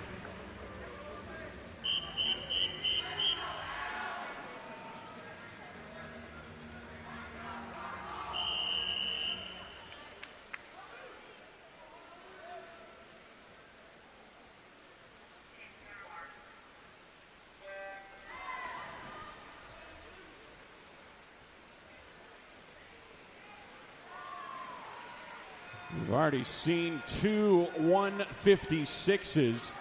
We've already seen two 156s,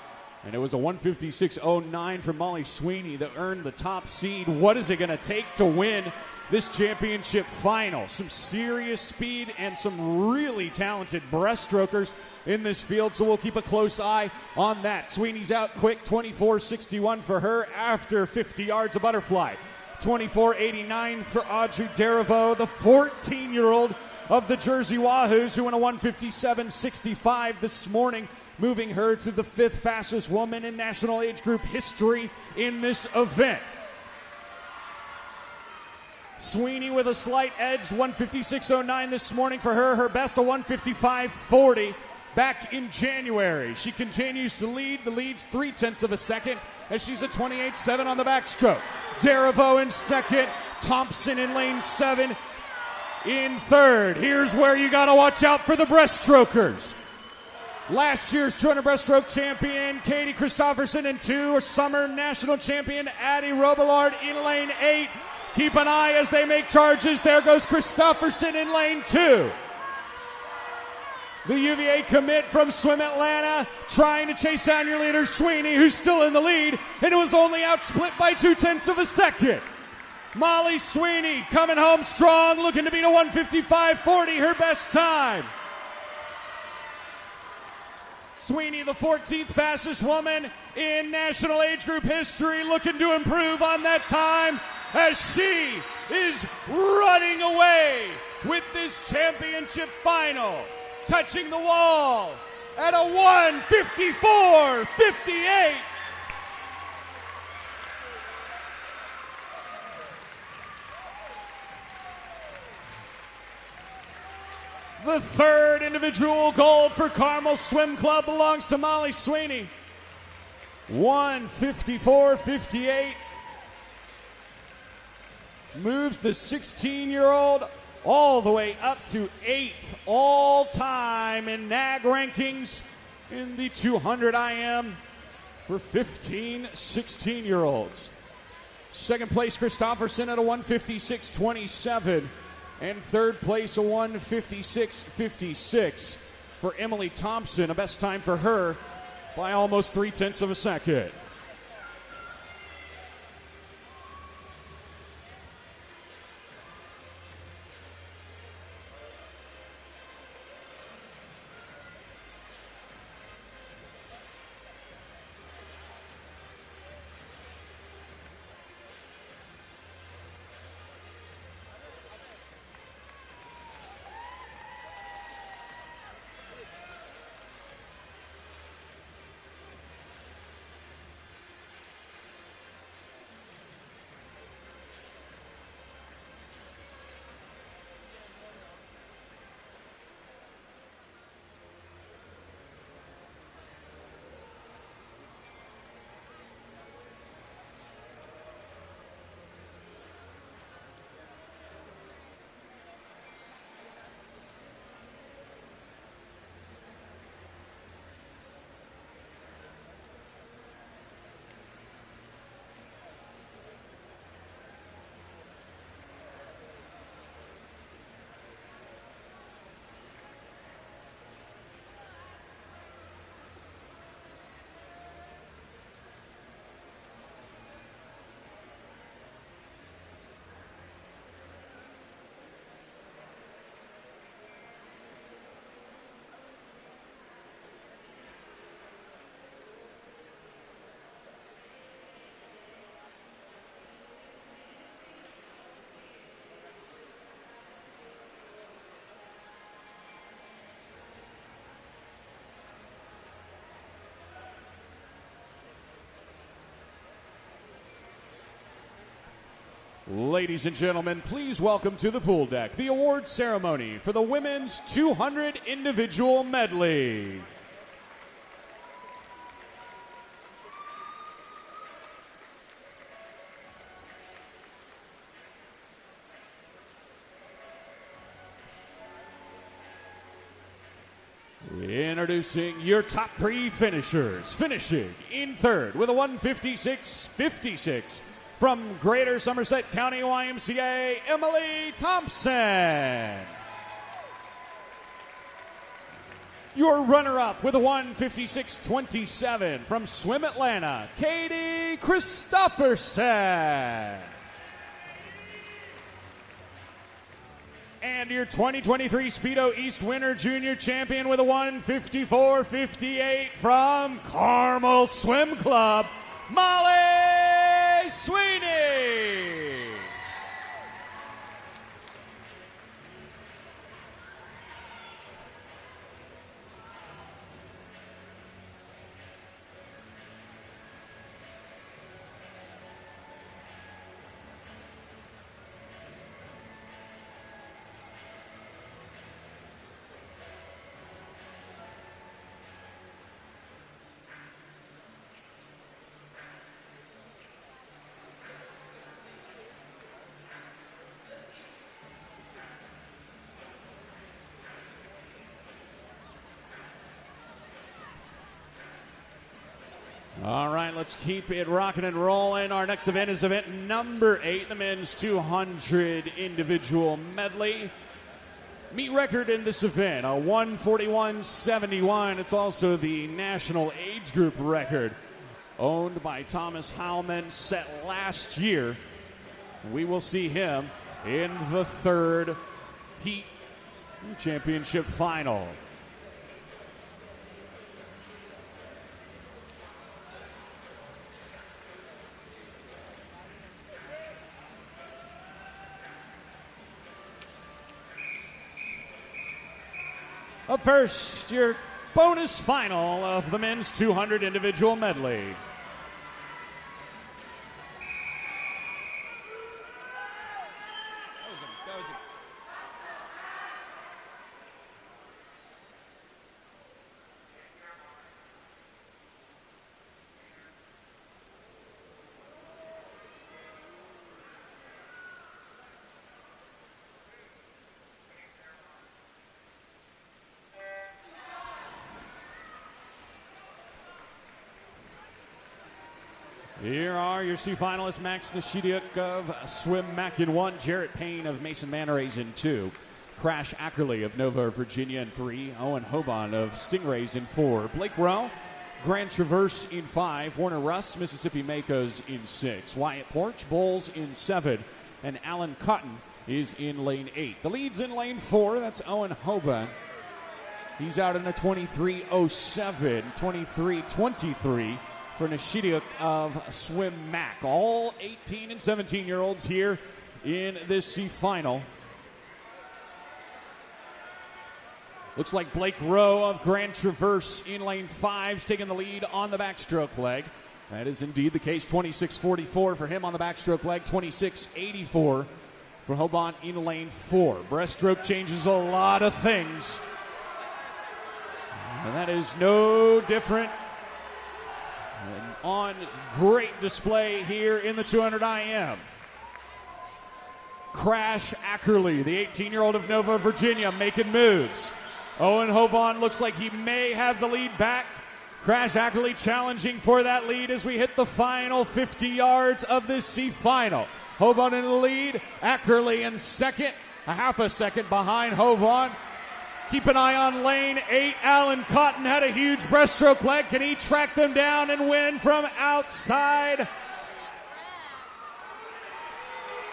and it was a 156.09 for Molly Sweeney that earned the top seed. What is it going to take to win this championship final? Some serious speed and some really talented breaststrokers in this field, so we'll keep a close eye on that. Sweeney's out quick, 24.61 for her after 50 yards of butterfly. 24.89 for Audrey Derivo, the 14-year-old of the Jersey Wahoos, who won a 157.65 this morning, moving her to the 5th fastest woman in national age group history in this event. Sweeney with a slight edge, 156.09 this morning for her. Her best, a 155.40 back in January. She continues to lead. The lead's 0.3 of a second as she's a 28.7 on the backstroke. Derivo in second. Thompson in lane 7. In third. Here's where you got to watch out for the breaststrokers. Last year's 200 breaststroke champion, Katie Christopherson, and 2, summer national champion, Addie Robillard in lane 8. Keep an eye as they make charges. There goes Christopherson in lane 2. The UVA commit from Swim Atlanta trying to chase down your leader, Sweeney, who's still in the lead, and it was only outsplit by 0.2 of a second. Molly Sweeney coming home strong, looking to beat a 155.40, her best time. Sweeney, the 14th fastest woman in national age group history, looking to improve on that time as she is running away with this championship final, touching the wall at a 154.58. The third individual gold for Carmel Swim Club belongs to Molly Sweeney. 154.58. Moves the 16-year-old all the way up to 8th all-time in NAG rankings in the 200 IM for 15, 16-year-olds. Second place, Christopherson at a 156.27. And third place, a 156.56 for Emily Thompson, a best time for her by almost 0.3 of a second. Ladies and gentlemen, please welcome to the pool deck the award ceremony for the women's 200 individual medley. Introducing your top three finishers. Finishing in third with a 156.56 from Greater Somerset County YMCA, Emily Thompson. Your runner-up with a 156.27 from Swim Atlanta, Katie Christopherson. And your 2023 Speedo East Winter Junior Champion with a 154.58 from Carmel Swim Club, Molly Sweeney. All right, let's keep it rocking and rolling. Our next event is event number 8, the men's 200 individual medley. Meet record in this event, a 141.71. It's also the national age group record, owned by Thomas Heilman, set last year. We will see him in the third heat championship final. Up first, your bonus final of the men's 200 individual medley. Here are your C finalists: Max Nishidiuk of Swim Mac in 1, Jarrett Payne of Mason Manor-Rays in 2, Crash Ackerley of Nova, Virginia in 3, Owen Hoban of Stingrays in 4, Blake Rowe, Grand Traverse in 5, Warner Russ, Mississippi Makos in 6, Wyatt Porch, Bulls in 7, and Alan Cotton is in lane 8. The lead's in lane 4, that's Owen Hoban. He's out in a 23.07, 23.23. for Nishidiuk of Swim Mac. All 18 and 17-year-olds here in this C final. Looks like Blake Rowe of Grand Traverse in lane 5 is taking the lead on the backstroke leg. That is indeed the case. 26.44 for him on the backstroke leg. 26.84 for Hoban in lane 4. Breaststroke changes a lot of things, and that is no different. And on great display here in the 200 IM. Crash Ackerley, the 18-year-old of Nova, Virginia, making moves. Owen Hoban looks like he may have the lead back. Crash Ackerley challenging for that lead as we hit the final 50 yards of this C final. Hoban in the lead, Ackerley in second, a half a second behind Hoban. Keep an eye on lane 8. Alan Cotton had a huge breaststroke leg. Can he track them down and win from outside?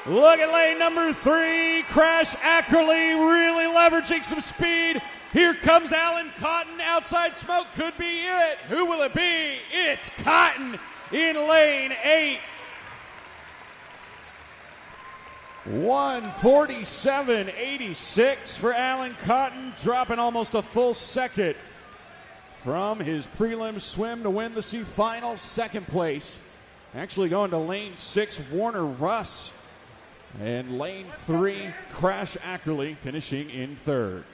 Look at lane number 3. Crash Ackerley really leveraging some speed. Here comes Alan Cotton. Outside smoke could be it. Who will it be? It's Cotton in lane 8. 147.86 for Alan Cotton, dropping almost a full second from his prelim swim to win the C final. Second place, actually going to lane 6, Warner Russ And lane 3, Crash Ackerley finishing in 3rd.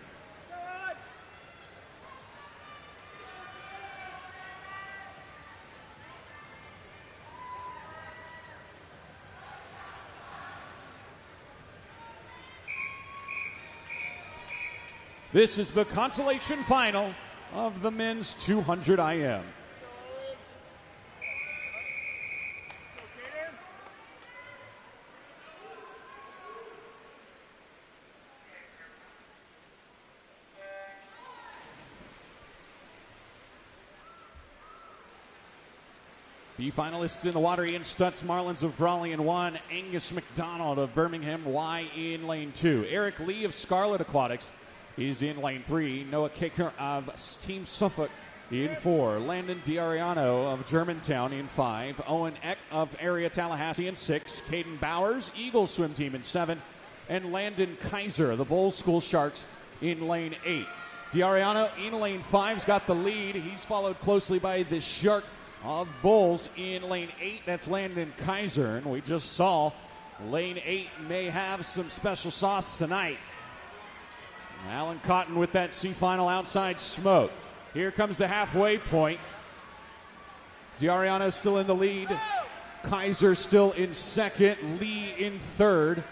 This is the consolation final of the men's 200 IM. B finalists in the water: Ian Stutz, Marlins of Raleigh in 1, Angus McDonald of Birmingham Y in lane 2. Eric Lee of Scarlet Aquatics is in lane 3. Noah Kicker of Team Suffolk in 4. Landon D'Ariano of Germantown in 5. Owen Eck of Area Tallahassee in 6. Caden Bowers, Eagle Swim Team in 7. And Landon Kaiser of the Bowl School Sharks in lane 8. D'Ariano in lane 5's got the lead. He's followed closely by the Shark of Bulls in lane 8. That's Landon Kaiser. And we just saw lane 8 may have some special sauce tonight. Alan Cotton with that C final outside smoke. Here comes the halfway point. D'Ariano still in the lead. Kaiser still in 2nd. Lee in 3rd.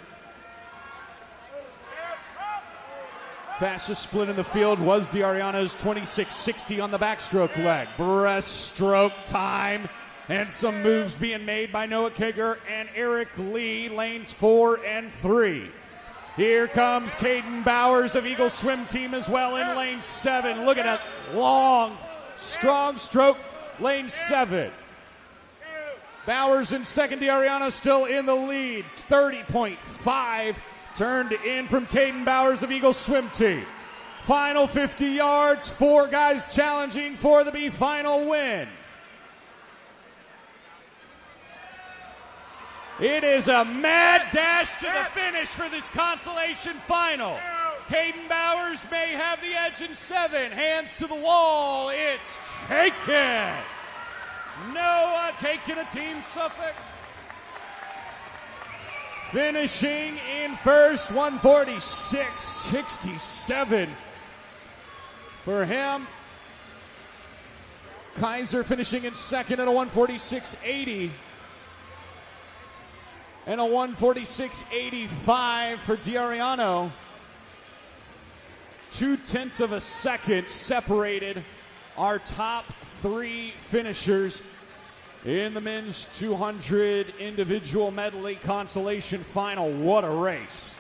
Fastest split in the field was D'Ariano's 26.60 on the backstroke leg. Breaststroke time. And some moves being made by Noah Kicker and Eric Lee, lanes 4 and 3. Here comes Caden Bowers of Eagle Swim Team as well in lane 7. Look at that long, strong stroke, lane 7. Bowers in 2nd, D'Ariano still in the lead. 30.5 turned in from Caden Bowers of Eagle Swim Team. Final 50 yards, 4 guys challenging for the B final win. It is a mad dash to the finish for this consolation final. Caden Bowers may have the edge in 7. Hands to the wall. It's Caken. Noah Caken of Team Suffolk. Finishing in first, 146.67 for him. Kaiser finishing in 2nd at a 146.80. And a 146.85 for D'Ariano. 0.2 of a second separated our top 3 finishers in the men's 200 individual medley consolation final. What a race.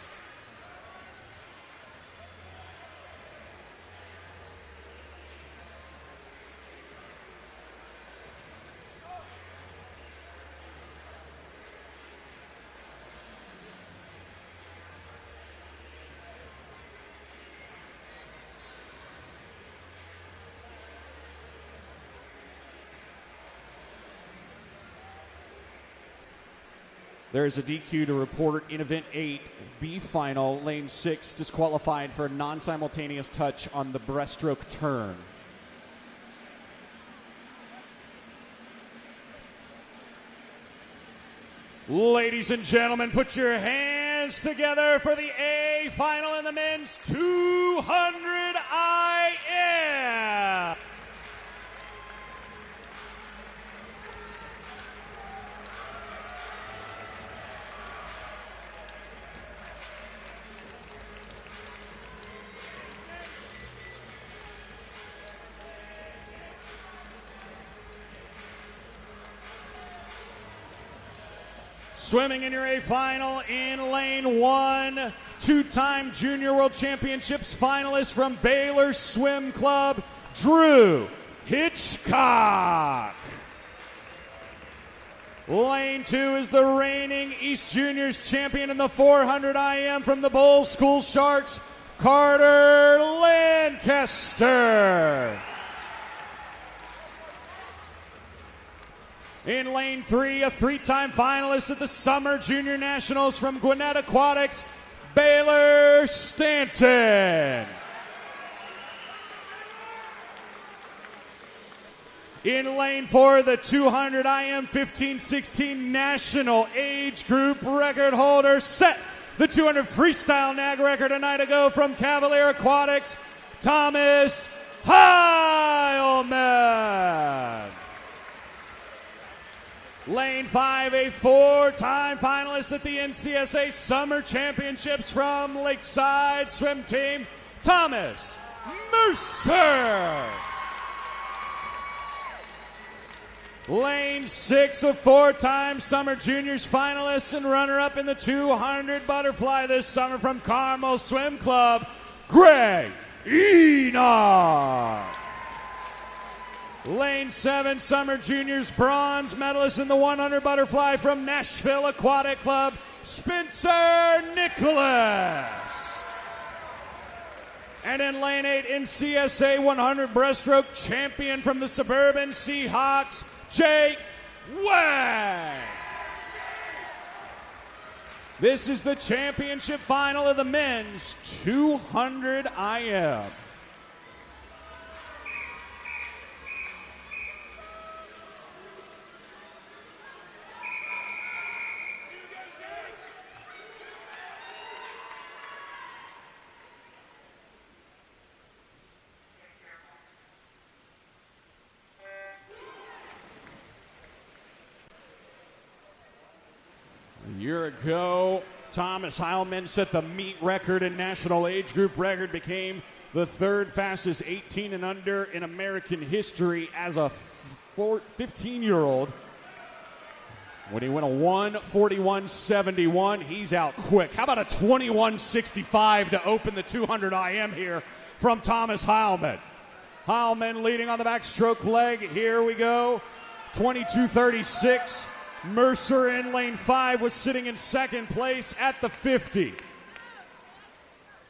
There's a DQ to report in event 8, B final, lane 6, disqualified for a non-simultaneous touch on the breaststroke turn. Ladies and gentlemen, put your hands together for the A final in the men's 200 IM. Swimming in your A final in lane 1, 2-time Junior World Championships finalist from Baylor Swim Club, Drew Hitchcock. Lane 2 is the reigning East Juniors champion in the 400 IM from the Bowl School Sharks, Carter Lancaster. In lane 3, a 3-time finalist at the Summer Junior Nationals from Gwinnett Aquatics, Baylor Stanton. In lane 4, the 200 IM 15-16 national age group record holder set the 200 freestyle nag record a night ago from Cavalier Aquatics, Thomas Heilman. Lane 5, a 4-time finalist at the NCSA Summer Championships from Lakeside Swim Team, Thomas Mercer. Lane 6, a 4-time Summer Juniors finalist and runner-up in the 200 butterfly this summer from Carmel Swim Club, Greg Enoch. Lane 7, Summer Juniors bronze medalist in the 100 butterfly from Nashville Aquatic Club, Spencer Nicholas. And in lane 8, NCSA 100 breaststroke champion from the Suburban Seahawks, Jake Wang. This is the championship final of the men's 200 IM. A year ago, Thomas Heilman set the meet record and national age group record, became the third fastest 18 and under in American history as a 15-year-old. When he went a 1:41.71, he's out quick. How about a 21.65 to open the 200 IM here from Thomas Heilman? Heilman leading on the backstroke leg. Here we go. 22.36. Mercer in lane 5 was sitting in second place at the 50.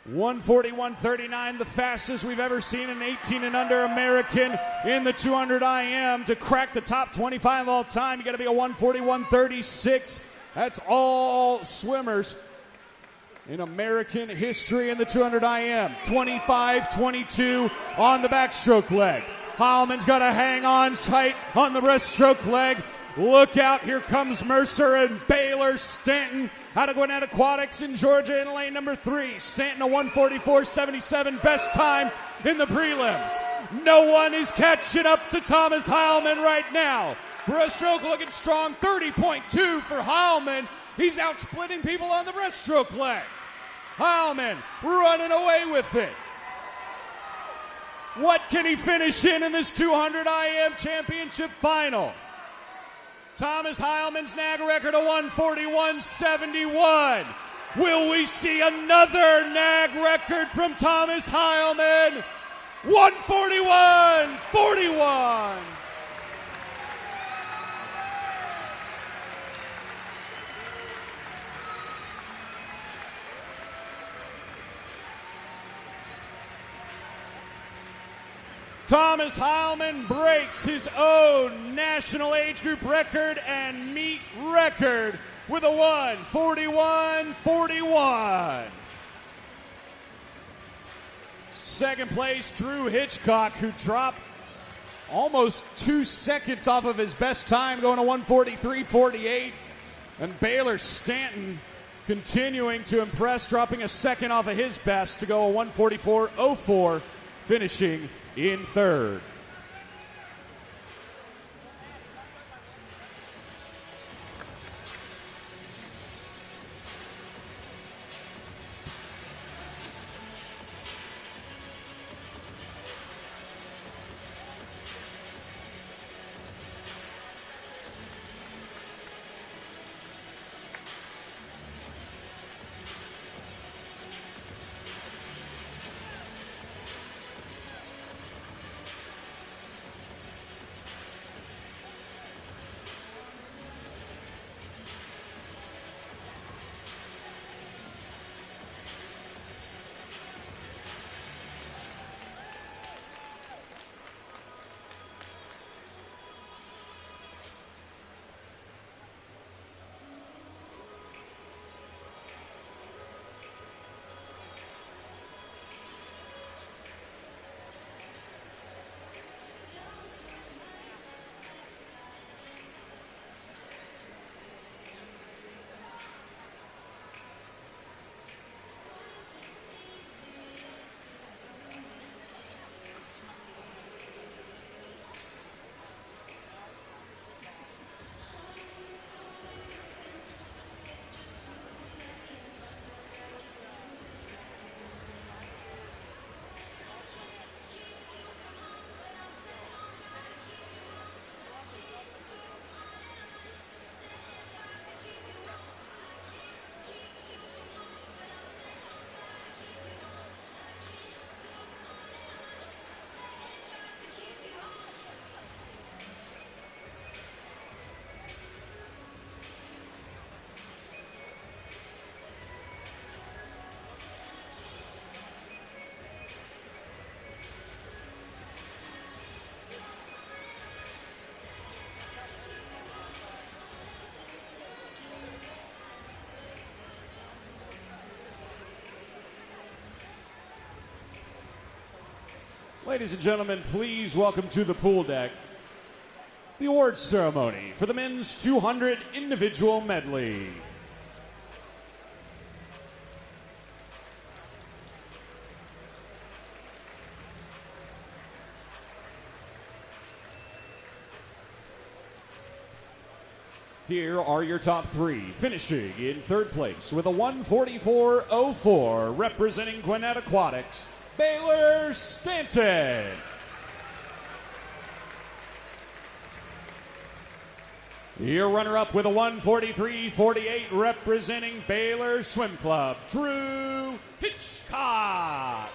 1:41.39, the fastest we've ever seen an 18 and under American in the 200 IM. To crack the top 25 all time, you got to be a 1:41.36. That's all swimmers in American history in the 200 IM. 25.22 on the backstroke leg. Heilman's got to hang on tight on the breaststroke leg. Look out, here comes Mercer and Baylor Stanton out of Gwinnett Aquatics in Georgia in lane number 3. Stanton a 1:44.77, best time in the prelims. No one is catching up to Thomas Heilman right now. Breaststroke looking strong, 30.2 for Heilman. He's out splitting people on the breaststroke leg. Heilman running away with it. What can he finish in this 200 IM championship final? Thomas Heilman's nag record of 1:41.71. Will we see another nag record from Thomas Heilman? 1:41.41. Thomas Heilman breaks his own national age group record and meet record with a 1:41.41. Second place, Drew Hitchcock, who dropped almost 2 seconds off of his best time, going to 1:43.48. And Baylor Stanton continuing to impress, dropping a second off of his best to go a 1:44.04, finishing in third. Ladies and gentlemen, please welcome to the pool deck the awards ceremony for the men's 200 individual medley. Here are your top three. Finishing in third place with a 144.04, representing Gwinnett Aquatics, Baylor Stanton. Your runner-up with a 143.48, representing Baylor Swim Club, Drew Hitchcock.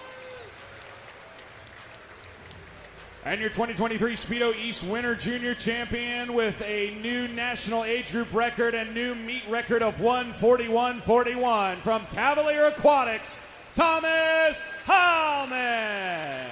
And your 2023 Speedo East Winter Junior Champion with a new national age group record and new meet record of 141.41 from Cavalier Aquatics, Thomas Hallman.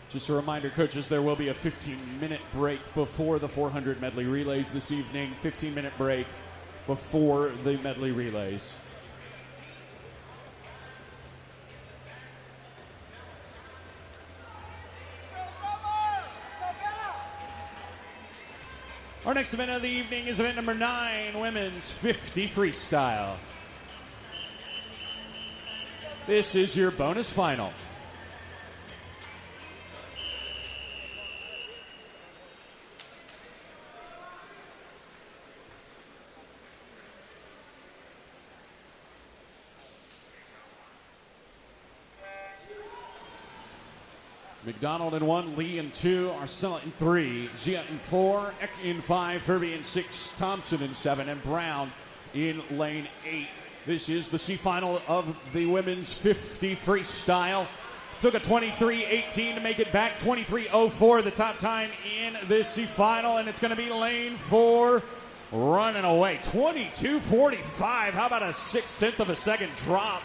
Just a reminder, coaches, there will be a 15-minute break before the 400 medley relays this evening. 15-minute break before the medley relays. Our next event of the evening is event number 9, women's 50 freestyle. This is your bonus final. McDonald in 1, Lee in 2, Arcella in 3, Gia in 4, Eck in 5, Furby in 6, Thompson in 7, and Brown in lane 8. This is the C final of the women's 50 freestyle. Took a 23.18 to make it back, 23.04, the top time in this C final, and it's going to be lane 4 running away. 22.45. How about a 6/10 of a second drop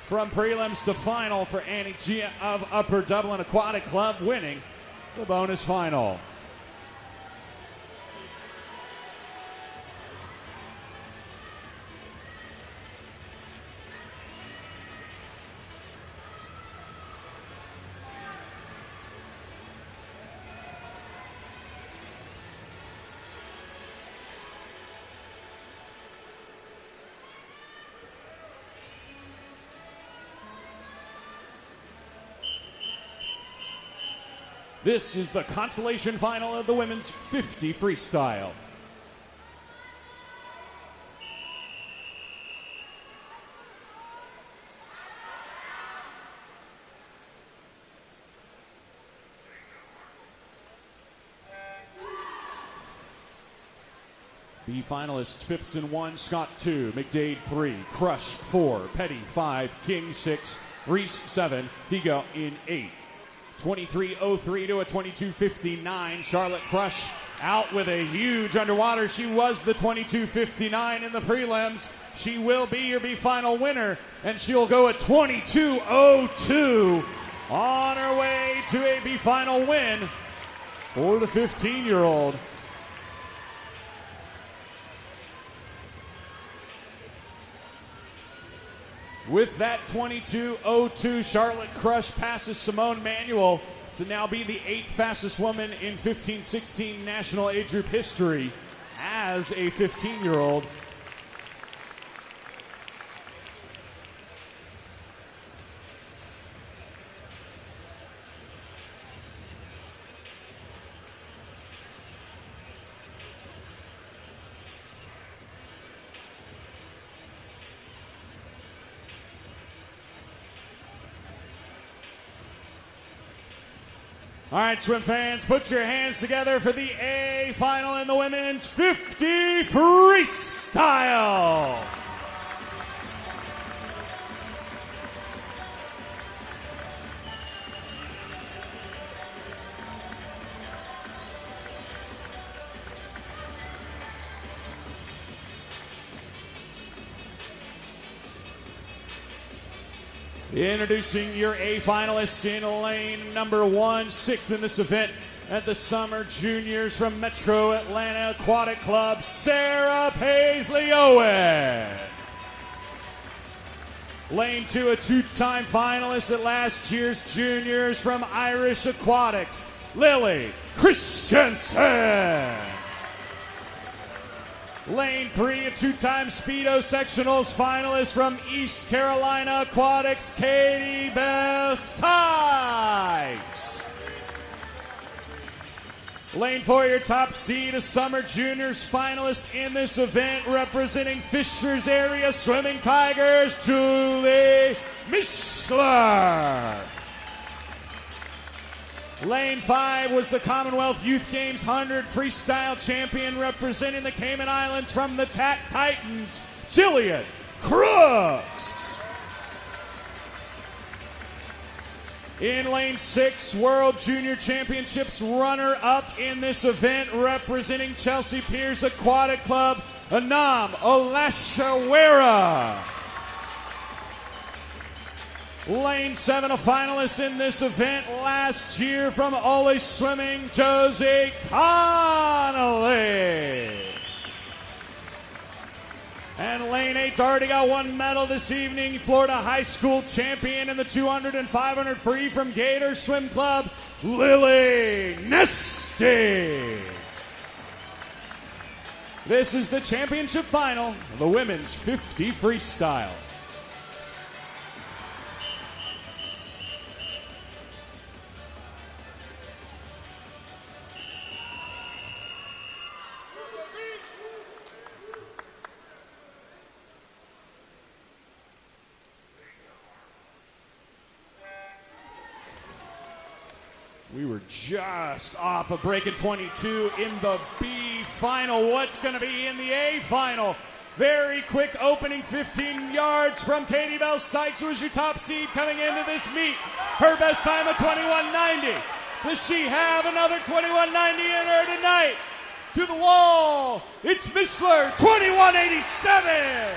from prelims to final for Annie Gia of Upper Dublin Aquatic Club, winning the bonus final. This is the consolation final of the women's 50 freestyle. B finalists: Phipps in 1, Scott 2, McDade 3, Crush 4, Petty 5, King 6, Reese 7, Higo in 8. 23.03 to a 22.59. Charlotte Crush out with a huge underwater. She was the 22.59 in the prelims. She will be your B final winner, and she'll go at 22.02 on her way to a B final win for the 15-year-old. With that 22.02, Charlotte Crush passes Simone Manuel to now be the 8th fastest woman in 15-16 national age group history as a 15-year-old. All right, swim fans, put your hands together for the A final in the women's 50 freestyle. Introducing your A finalists in lane number 1, 6th in this event at the Summer Juniors from Metro Atlanta Aquatic Club, Sarah Paisley Owen. Lane 2, a 2-time finalist at last year's Juniors from Irish Aquatics, Lily Christensen. Lane 3, a 2-time Speedo Sectionals finalist from East Carolina Aquatics, Katie Bell Sykes. Lane 4, your top seed, a Summer Juniors finalist in this event, representing Fishers Area Swimming Tigers, Julie Mischler. Lane 5 was the Commonwealth Youth Games 100 Freestyle Champion, representing the Cayman Islands from the TAC Titans, Jillian Crooks. In Lane 6, World Junior Championships runner-up in this event, representing Chelsea Piers Aquatic Club, Anam Olashawera. Lane 7, a finalist in this event last year from Always Swimming, Josie Connolly. And Lane 8's already got one medal this evening, Florida High School champion in the 200 and 500 free from Gator Swim Club, Lily Nesty. This is the championship final of the women's 50 freestyle. We were just off of breaking 22 in the B final. What's going to be in the A final? Very quick opening 15 yards from Katie Bell Sykes, who is your top seed coming into this meet. Her best time of 21.90. Does she have another 21.90 in her tonight? To the wall, it's Mischler, 21.87.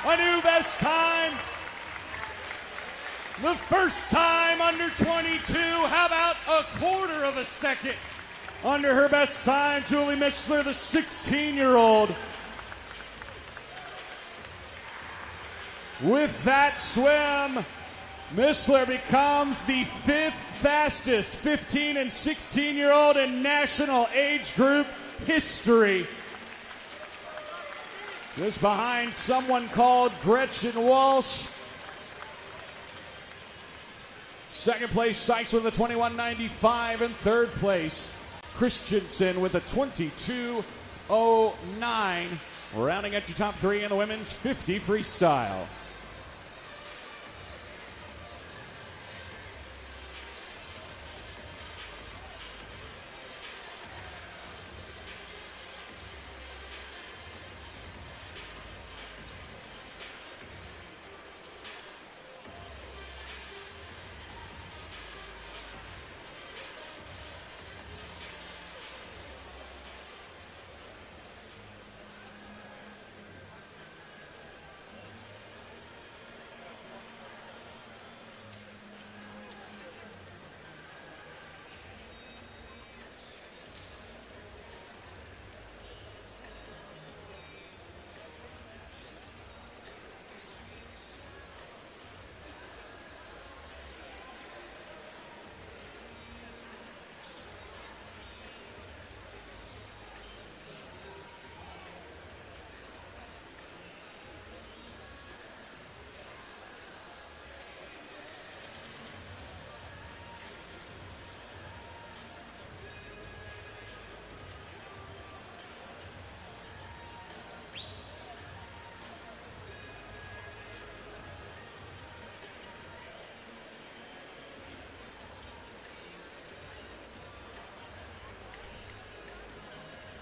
A new best time. The first time under 22. How about a quarter of a second under her best time? Julie Mischler, the 16-year-old. With that swim, Mischler becomes the 5th fastest 15 and 16-year-old in national age group history. Just behind someone called Gretchen Walsh. Second place, Sykes with a 21.95. And third place, Christensen with a 22.09. Rounding at your top 3 in the women's 50 freestyle.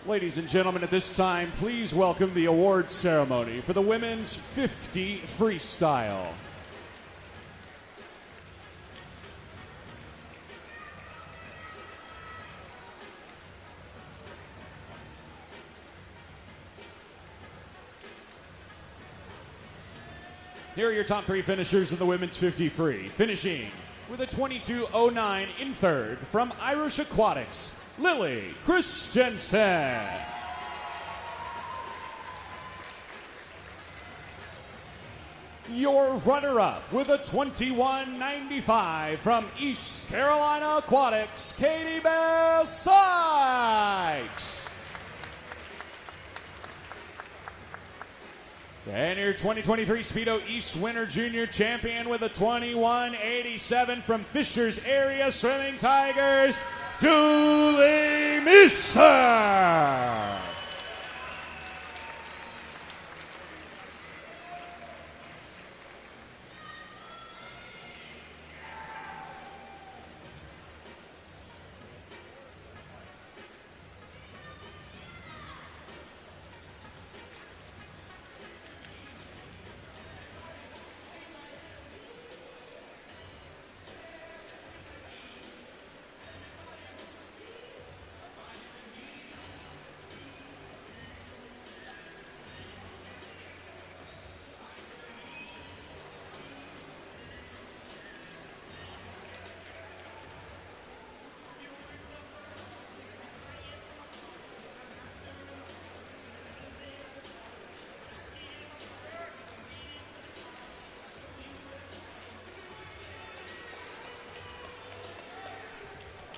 Ladies and gentlemen, at this time, please welcome the awards ceremony for the women's 50 freestyle. Here are your top three finishers in the women's 50 free. Finishing with a 22.09 in third from Irish Aquatics, Lily Christensen. Your runner-up with a 21.95 from East Carolina Aquatics, Katie Bell Sykes. And your 2023 Speedo East Winter Junior Champion with a 21.87 from Fishers Area Swimming Tigers, Julie Meeser.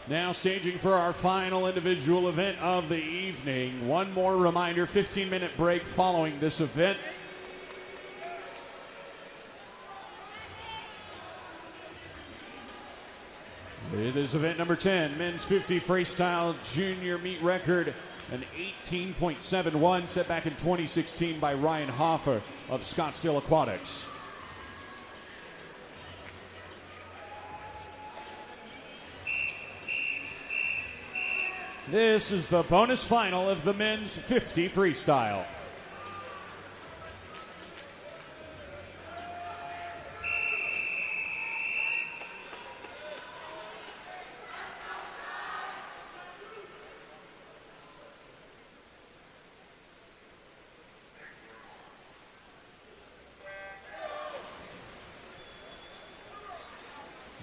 Now staging for our final individual event of the evening. One more reminder, 15-minute break following this event. It is event number 10, men's 50 freestyle junior meet record, an 18.71 set back in 2016 by Ryan Hoffer of Scottsdale Aquatics. This is the bonus final of the men's 50 freestyle.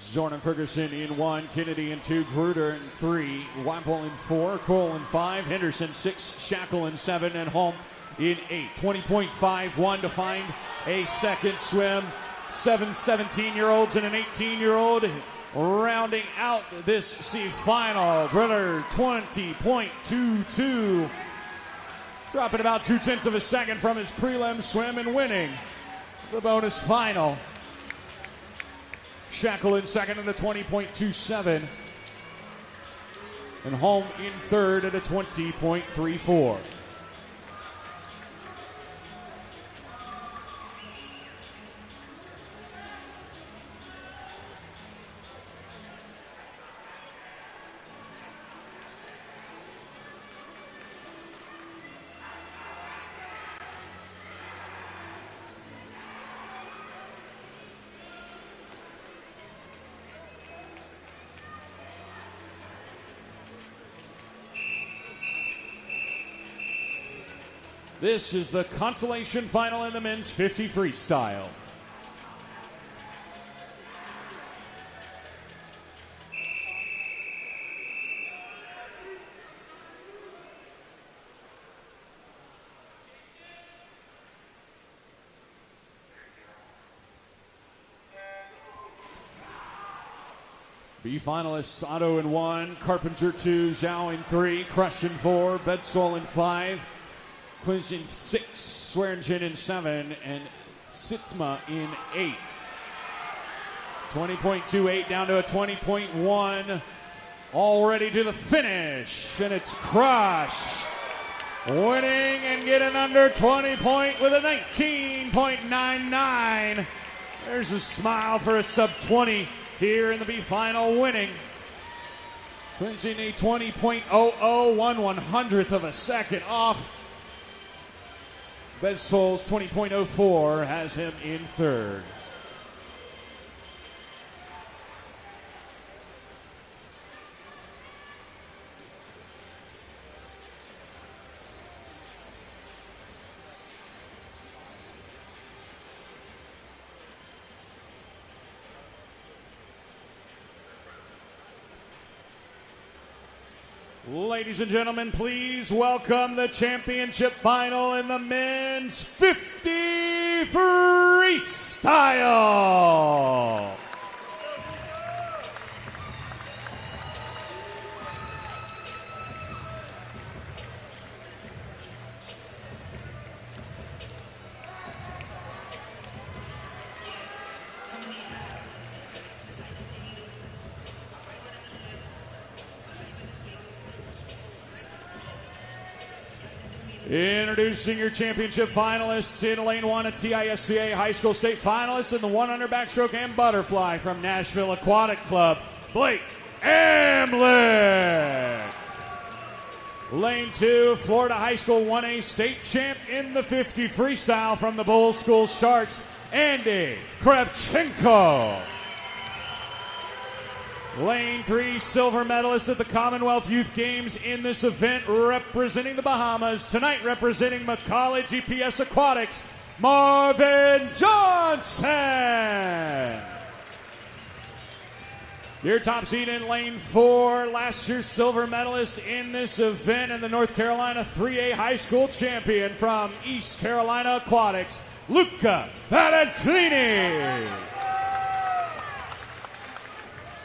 Zorn Ferguson in 1, Kennedy in 2, Gruder in 3, Wapple in 4, Cole in 5, Henderson 6, Shackle in 7, and Holm in 8. 20.51 to find a second swim. 7 17-year-olds and an 18-year-old rounding out this C final. Gruder 20.22, dropping about 0.2 of a second from his prelim swim and winning the bonus final. Shackle in second at a 20.27. And Holm in third at a 20.34. This is the consolation final in the men's 50 freestyle. B finalists: Otto in 1, Carpenter 2, Zhao in 3, Crush in 4, Bedsole in 5, Quince in 6, Swearingen in 7, and Sitzma in 8. 20.28 down to a 20.1. Already to the finish, and it's Crush winning and getting under 20 point with a 19.99. There's a smile for a sub-20 here in the B final, winning Clinching a 20.00, 1/100th of a second off. Besthol's 20.04 has him in third. Ladies and gentlemen, please welcome the championship final in the men's 50 freestyle. Introducing your championship finalists in lane 1, a TISCA high school state finalist in the 100 backstroke and butterfly from Nashville Aquatic Club, Blake Amlick. Lane 2, Florida high school 1A state champ in the 50 freestyle from the Bull School Sharks, Andy Kravchenko. Lane 3, silver medalist at the Commonwealth Youth Games in this event, representing the Bahamas. Tonight, representing McCalla GPS Aquatics, Marvin Johnson. Your top seed in lane 4, last year's silver medalist in this event and the North Carolina 3A high school champion from East Carolina Aquatics, Luca Paraglini.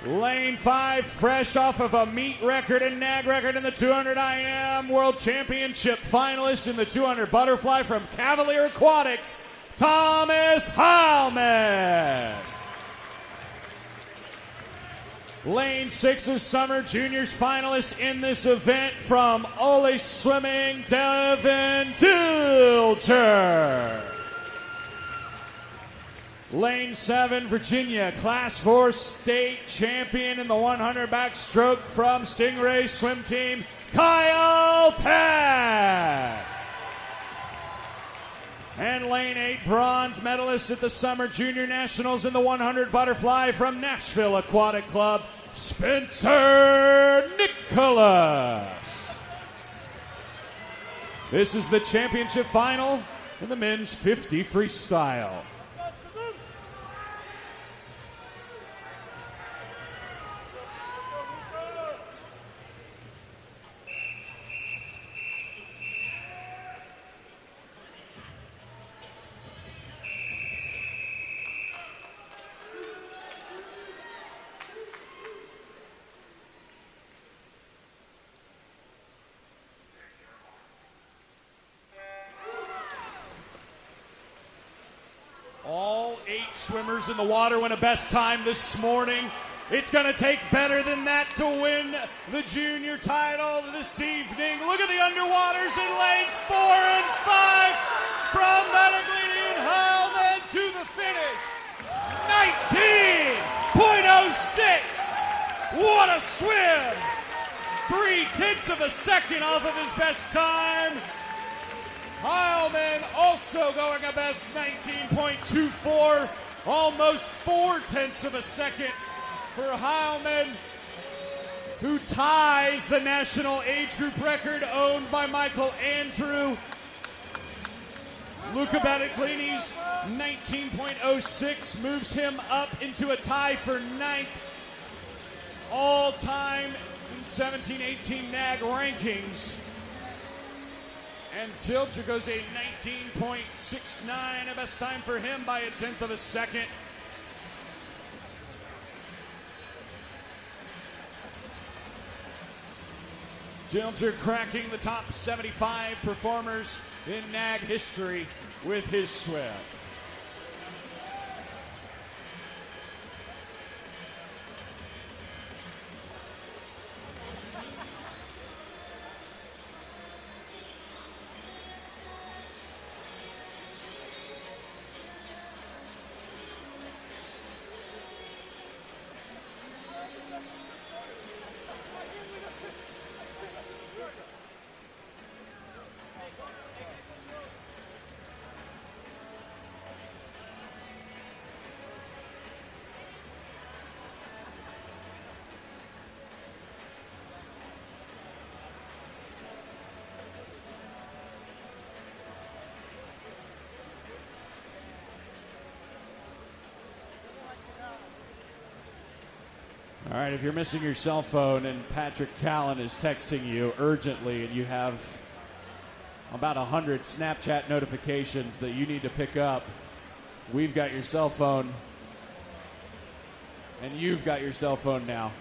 Lane 5, fresh off of a meet record and nag record in the 200 IM World Championship finalist in the 200 butterfly from Cavalier Aquatics, Thomas Heilman. Lane 6's Summer Juniors finalist in this event from Ole Swimming, Devin Dilcher. Lane 7, Virginia, Class 4 state champion in the 100 backstroke from Stingray Swim Team, Kyle Pack. And Lane 8, bronze medalist at the Summer Junior Nationals in the 100 butterfly from Nashville Aquatic Club, Spencer Nicholas. This is the championship final in the men's 50 freestyle. All 8 swimmers in the water win a best time this morning. It's going to take better than that to win the junior title this evening. Look at the underwaters in lanes 4 and 5 from Paraglini and Heilman to the finish. 19.06. What a swim. 0.3 of a second off of his best time. Heilman also going a best 19.24, almost 0.4 of a second for Heilman, who ties the national age group record owned by Michael Andrew. Luca Battaglini's 19.06 moves him up into a tie for 9th all-time in 17-18 NAG rankings. And Dilcher goes a 19.69, a best time for him by 1/10 of a second. Dilcher cracking the top 75 performers in NAG history with his swim. All right, if you're missing your cell phone and Patrick Callen is texting you urgently and you have about 100 Snapchat notifications that you need to pick up, we've got your cell phone, and you've got your cell phone now.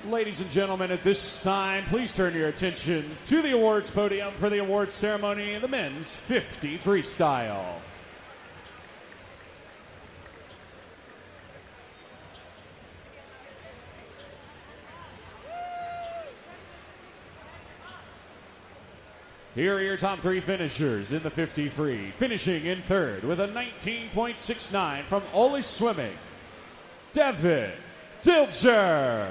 Ladies and gentlemen, at this time, please turn your attention to the awards podium for the awards ceremony in the men's 50 freestyle. Here are your top three finishers in the 50 free. Finishing in third with a 19.69 from Ole Swimming, Devin Dilger.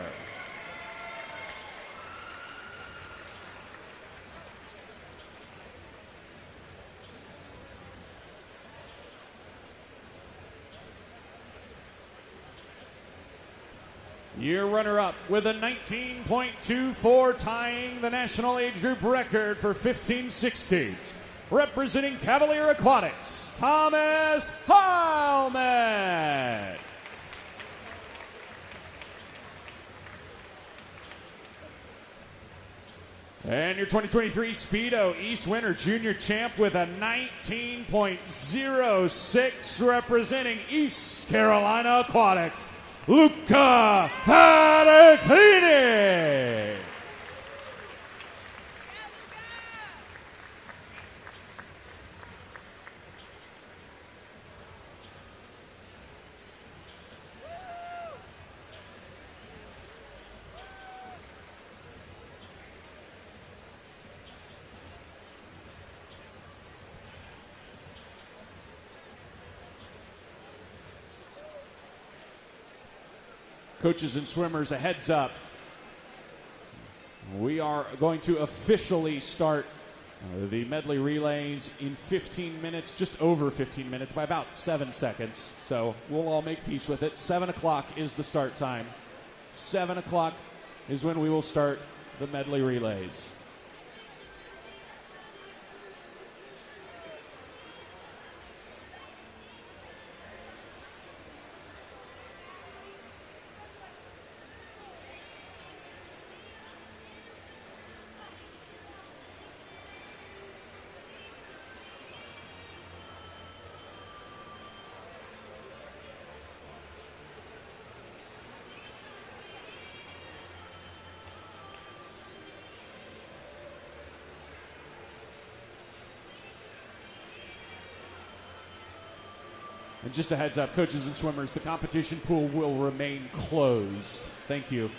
Your runner-up with a 19.24, tying the national age group record for 15/16s. Representing Cavalier Aquatics, Thomas Heilman. And your 2023 Speedo East Winter Junior Champ with a 19.06, representing East Carolina Aquatics, Luca Patatini. Coaches and swimmers, a heads up. We are going to officially start the medley relays in 15 minutes, just over 15 minutes, by about 7 seconds. So we'll all make peace with it. 7 o'clock is the start time. 7 o'clock is when we will start the medley relays. And just a heads up, coaches and swimmers, the competition pool will remain closed. Thank you.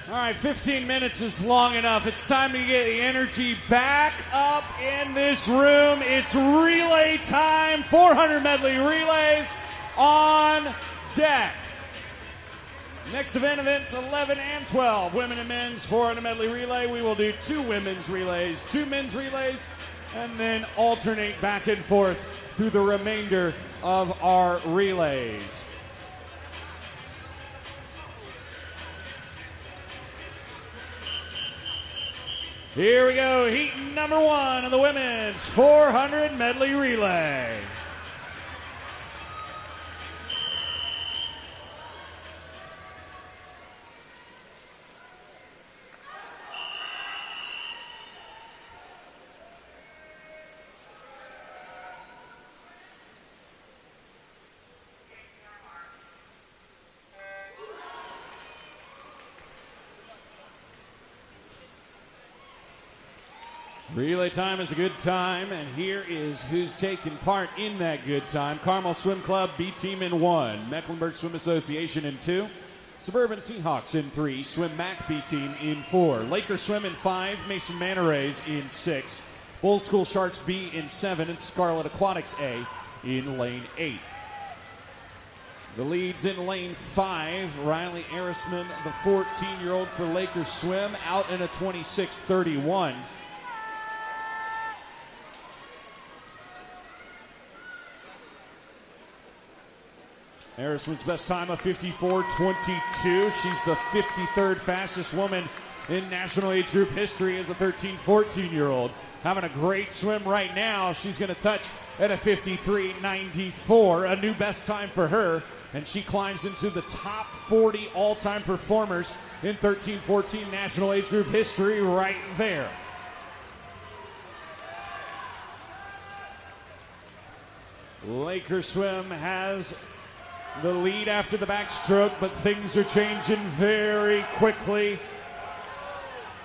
All right, 15 minutes is long enough. It's time to get the energy back up in this room. It's relay time. 400 medley relays on deck. Next events 11 and 12. Women and men's 400 medley relay. We will do 2 women's relays, 2 men's relays, and then alternate back and forth through the remainder of our relays. Here we go, heat number 1 of the women's 400 medley relay. Relay time is a good time, and here is who's taking part in that good time. Carmel Swim Club, B Team in 1. Mecklenburg Swim Association in 2. Suburban Seahawks in 3. Swim Mac B Team in 4. Laker Swim in 5. Mason Manta Rays in 6. Bull School Sharks B in 7. And Scarlet Aquatics A in lane 8. The leads in lane 5. Riley Arisman, the 14-year-old for Laker Swim, out in a 26:31. Arisman's best time of 54:22. She's the 53rd fastest woman in national age group history as a 13-14-year-old. Having a great swim right now. She's going to touch at a 53:94, a new best time for her. And she climbs into the top 40 all-time performers in 13-14 national age group history right there. Laker Swim has the lead after the backstroke, but things are changing very quickly.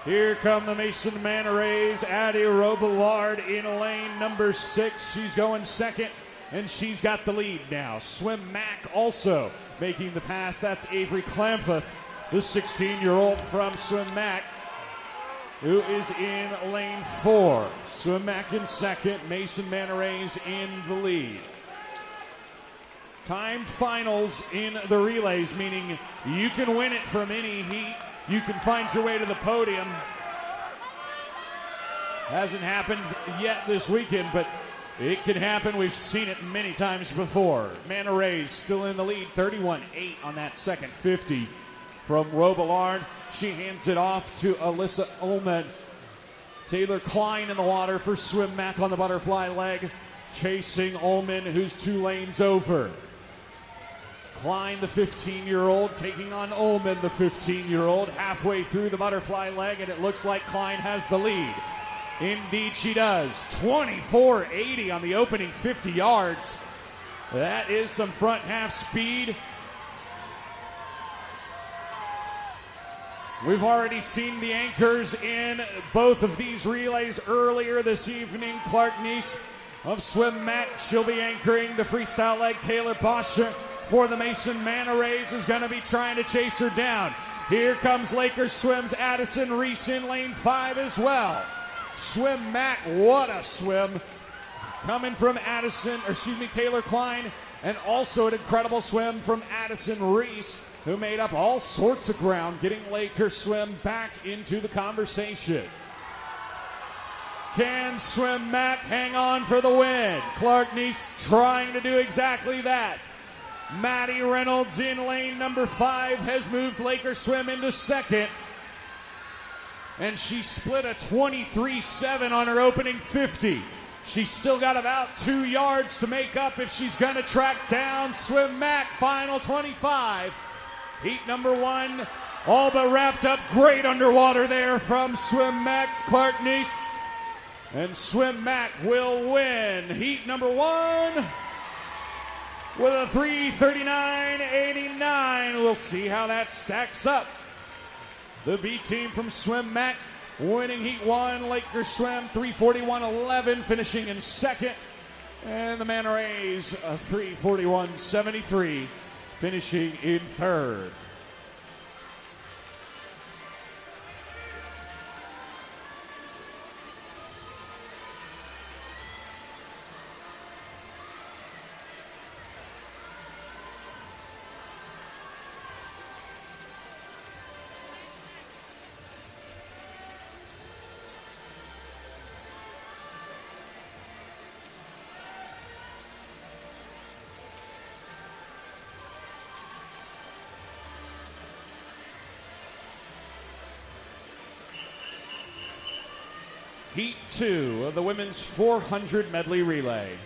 Here come the Mason Manta Rays. Addie Robillard in lane number 6. She's going second, and she's got the lead now. Swim Mac also making the pass. That's Avery Clamfuth, the 16-year-old from Swim Mac, who is in lane 4. Swim Mac in second, Mason Manta Rays in the lead. Timed finals in the relays, meaning you can win it from any heat. You can find your way to the podium. Hasn't happened yet this weekend, but it can happen. We've seen it many times before. Manta Rays still in the lead, 31-8 on that second 50 from Robillard. She hands it off to Alyssa Ullman. Taylor Klein in the water for Swim Mac on the butterfly leg, chasing Ullman, who's 2 lanes over. Klein, the 15-year-old, taking on Ullman, the 15-year-old, halfway through the butterfly leg, and it looks like Klein has the lead. Indeed she does. 24:80 on the opening 50 yards. That is some front half speed. We've already seen the anchors in both of these relays earlier this evening. Clark Neese of Swim Mac, she'll be anchoring the freestyle leg. Taylor Posher for the Mason Manta Rays is going to be trying to chase her down. Here comes Lakers Swim's Addison Reese in lane 5 as well. Swim Mac, what a swim. Coming from Taylor Klein, and also an incredible swim from Addison Reese, who made up all sorts of ground, getting Lakers Swim back into the conversation. Can Swim Mac hang on for the win? Clark Neese trying to do exactly that. Maddie Reynolds in lane number 5 has moved Laker Swim into second. And she split a 23-7 on her opening 50. She's still got about 2 yards to make up if she's going to track down Swim Mac. Final 25. Heat number 1 all but wrapped up. Great underwater there from Swim Mac's Clark Neese. And Swim Mac will win heat number 1 with a 3:39.89. We'll see how that stacks up. The B team from Swim Mac winning heat 1. Laker Swim 3:41.11, finishing in second. And the Manta Rays 3:41.73, finishing in third. Heat 2 of the women's 400 medley relay.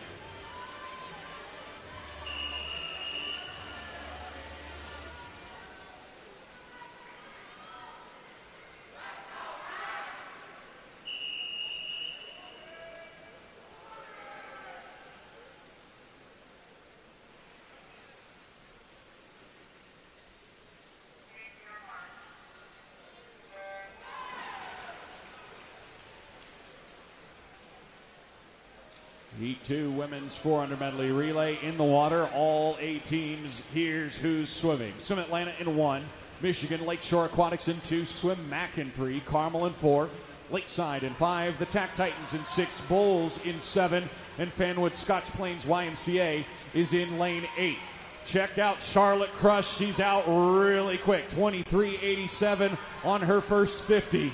Heat 2 women's 400 medley relay in the water. All 8 teams. Here's who's swimming. Swim Atlanta in 1. Michigan Lakeshore Aquatics in 2. Swim Mac in 3. Carmel in 4. Lakeside in 5. The Tack Titans in 6. Bulls in 7. And Fanwood Scotch Plains YMCA is in lane 8. Check out Charlotte Crush. She's out really quick. 23.87 on her first 50.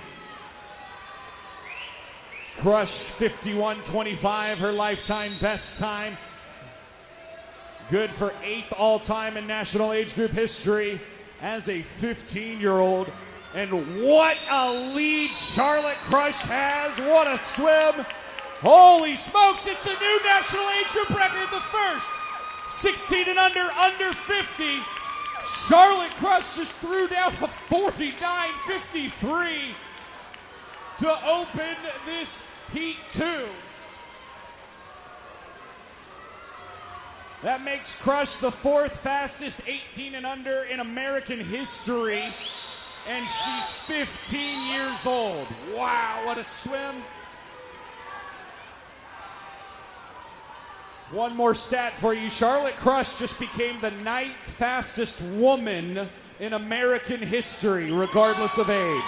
Crush 51.25, her lifetime best time. Good for 8th all-time in national age group history as a 15-year-old. And what a lead Charlotte Crush has. What a swim. Holy smokes, it's a new national age group record, the first. 16 and under 50. Charlotte Crush just threw down a 49.53 to open this Heat 2. That makes Crush the 4th fastest 18 and under in American history. And she's 15 years old. Wow, what a swim. One more stat for you. Charlotte Crush just became the 9th fastest woman in American history, regardless of age.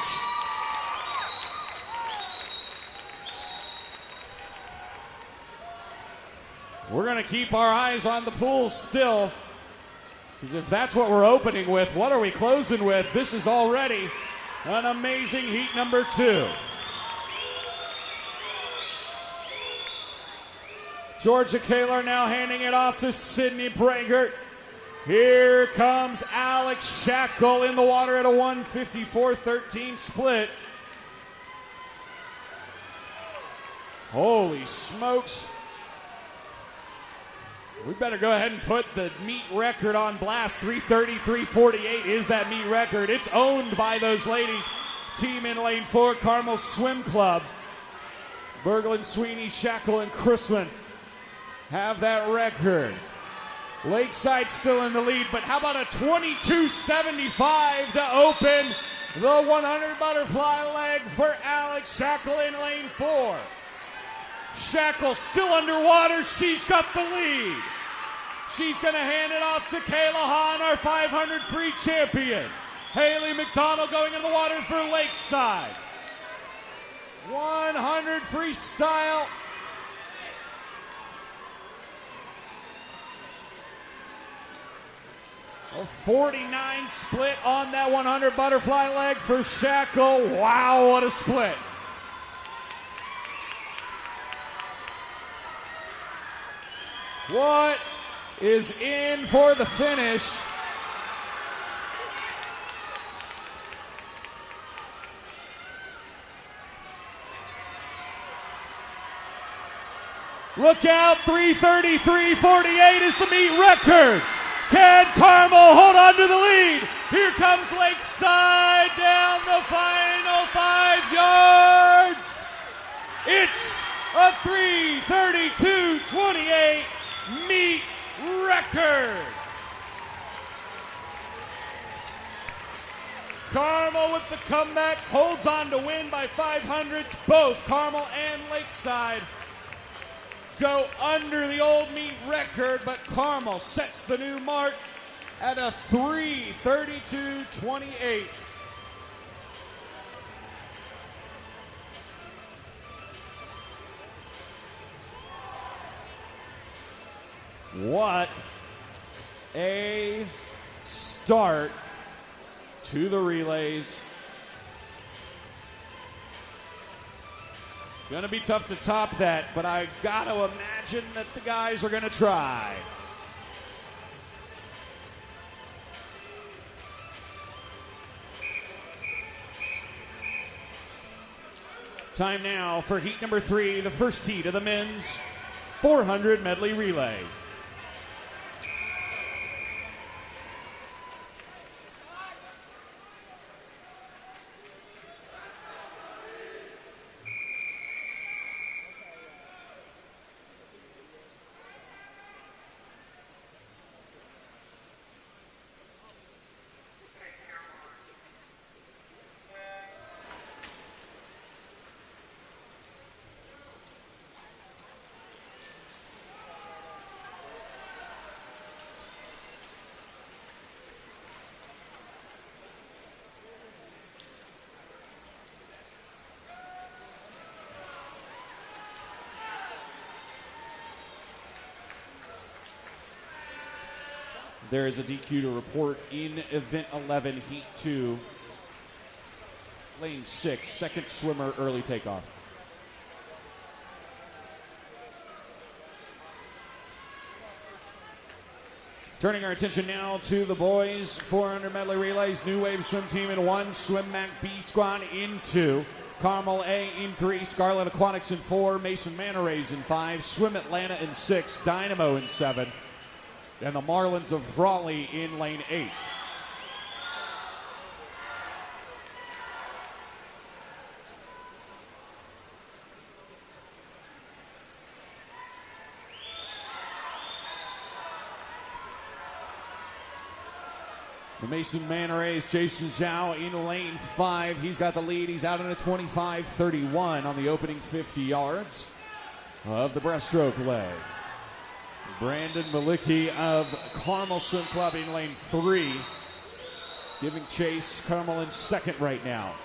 We're going to keep our eyes on the pool still, because if that's what we're opening with, what are we closing with? This is already an amazing heat number 2. Georgia Kaler now handing it off to Sydney Bragert. Here comes Alex Shackle in the water at a 1:54.13 split. Holy smokes. We better go ahead and put the meet record on blast. 3:33.48 is that meet record. It's owned by those ladies. Team in lane 4, Carmel Swim Club. Berglund, Sweeney, Shackle, and Chrisman have that record. Lakeside still in the lead, but how about a 22.75 to open the 100 butterfly leg for Alex Shackle in lane 4. Shackle still underwater. She's got the lead. She's going to hand it off to Kayla Hahn, our 500 free champion. Haley McDonald going in the water for Lakeside. 100 freestyle. A 49 split on that 100 butterfly leg for Shackle. Wow, what a split. What is in for the finish? Look out, 3:33.48 is the meet record. Can Carmel hold on to the lead? Here comes Lakeside down the final 5 yards. It's a 3:32.28 meet record. Carmel with the comeback holds on to win by 500s. Both Carmel and Lakeside go under the old meet record, but Carmel sets the new mark at a 3:32.28. What a start to the relays. Gonna be tough to top that, but I gotta imagine that the guys are gonna try. Time now for heat number 3, the first heat of the men's 400 medley relay. There is a DQ to report in event 11, heat 2, lane 6, second swimmer, early takeoff. Turning our attention now to the boys 400 medley relays, New Wave swim team in 1, Swim Mac B squad in 2, Carmel A in 3, Scarlet Aquatics in 4, Mason Manta Rays in 5, Swim Atlanta in 6, Dynamo in 7, and the Marlins of Raleigh in lane 8. The Mason Manta Rays, Jason Zhao in lane 5. He's got the lead. He's out in a 25-31 on the opening 50 yards of the breaststroke leg. Brandon Malicki of Carmel Swim Club in lane 3, giving chase. Carmel in second right now.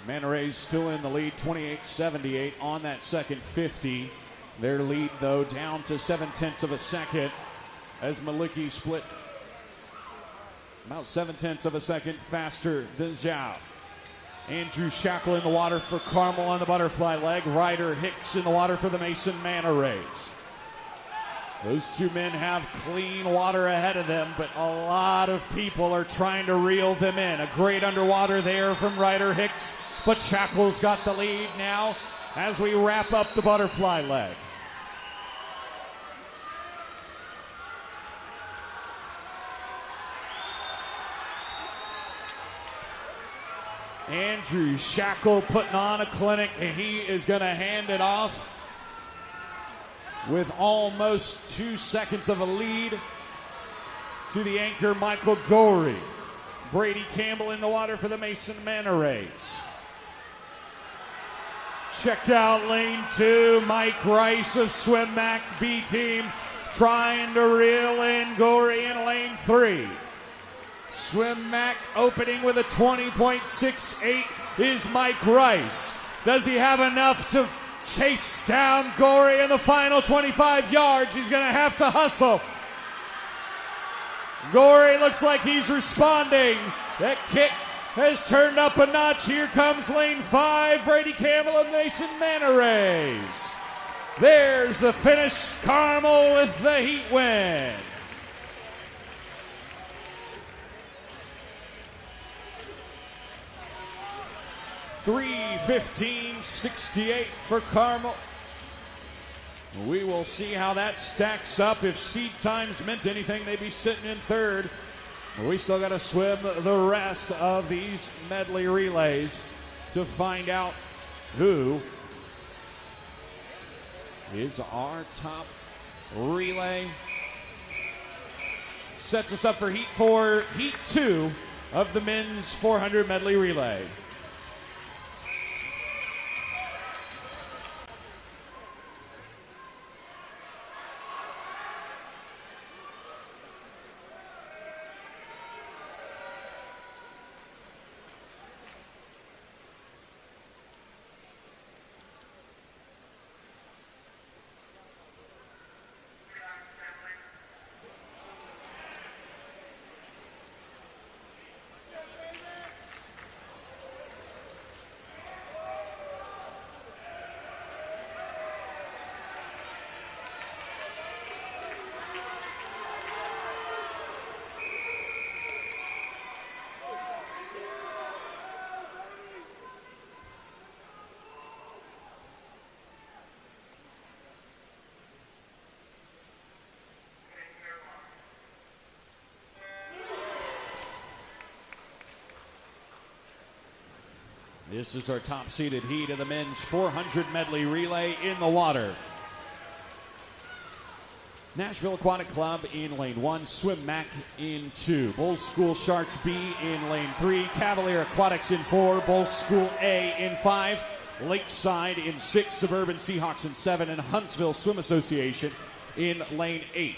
Manta Rays still in the lead, 28-78 on that second 50. Their lead, though, down to 0.7 of a second as Malicki split about 0.7 of a second faster than Zhao. Andrew Shackle in the water for Carmel on the butterfly leg. Ryder Hicks in the water for the Mason Manta Rays. Those two men have clean water ahead of them, but a lot of people are trying to reel them in. A great underwater there from Ryder Hicks, but Shackle's got the lead now as we wrap up the butterfly leg. Andrew Shackle putting on a clinic, and he is going to hand it off with almost 2 seconds of a lead to the anchor, Michael Gorey. Brady Campbell in the water for the Mason Manta Rays. Check out lane 2, Mike Rice of Swim Mac B team trying to reel in Gorey in lane 3. Swim Mac opening with a 20.68 is Mike Rice. Does he have enough to chase down Gorey in the final 25 yards? He's going to have to hustle. Gorey looks like he's responding. That kick has turned up a notch. Here comes lane 5, Brady Campbell of Mason Manta Rays. There's the finish. Carmel with the heat win. 3:15:68 for Carmel. We will see how that stacks up. If seed times meant anything, they'd be sitting in third. We still got to swim the rest of these medley relays to find out who is our top relay. Sets us up for Heat 4, Heat 2 of the men's 400 medley relay. This is our top-seeded heat of the men's 400 medley relay in the water. Nashville Aquatic Club in lane 1, Swim Mac in 2, Bulls School Sharks B in lane 3, Cavalier Aquatics in 4, Bulls School A in 5, Lakeside in 6, Suburban Seahawks in 7, and Huntsville Swim Association in lane 8.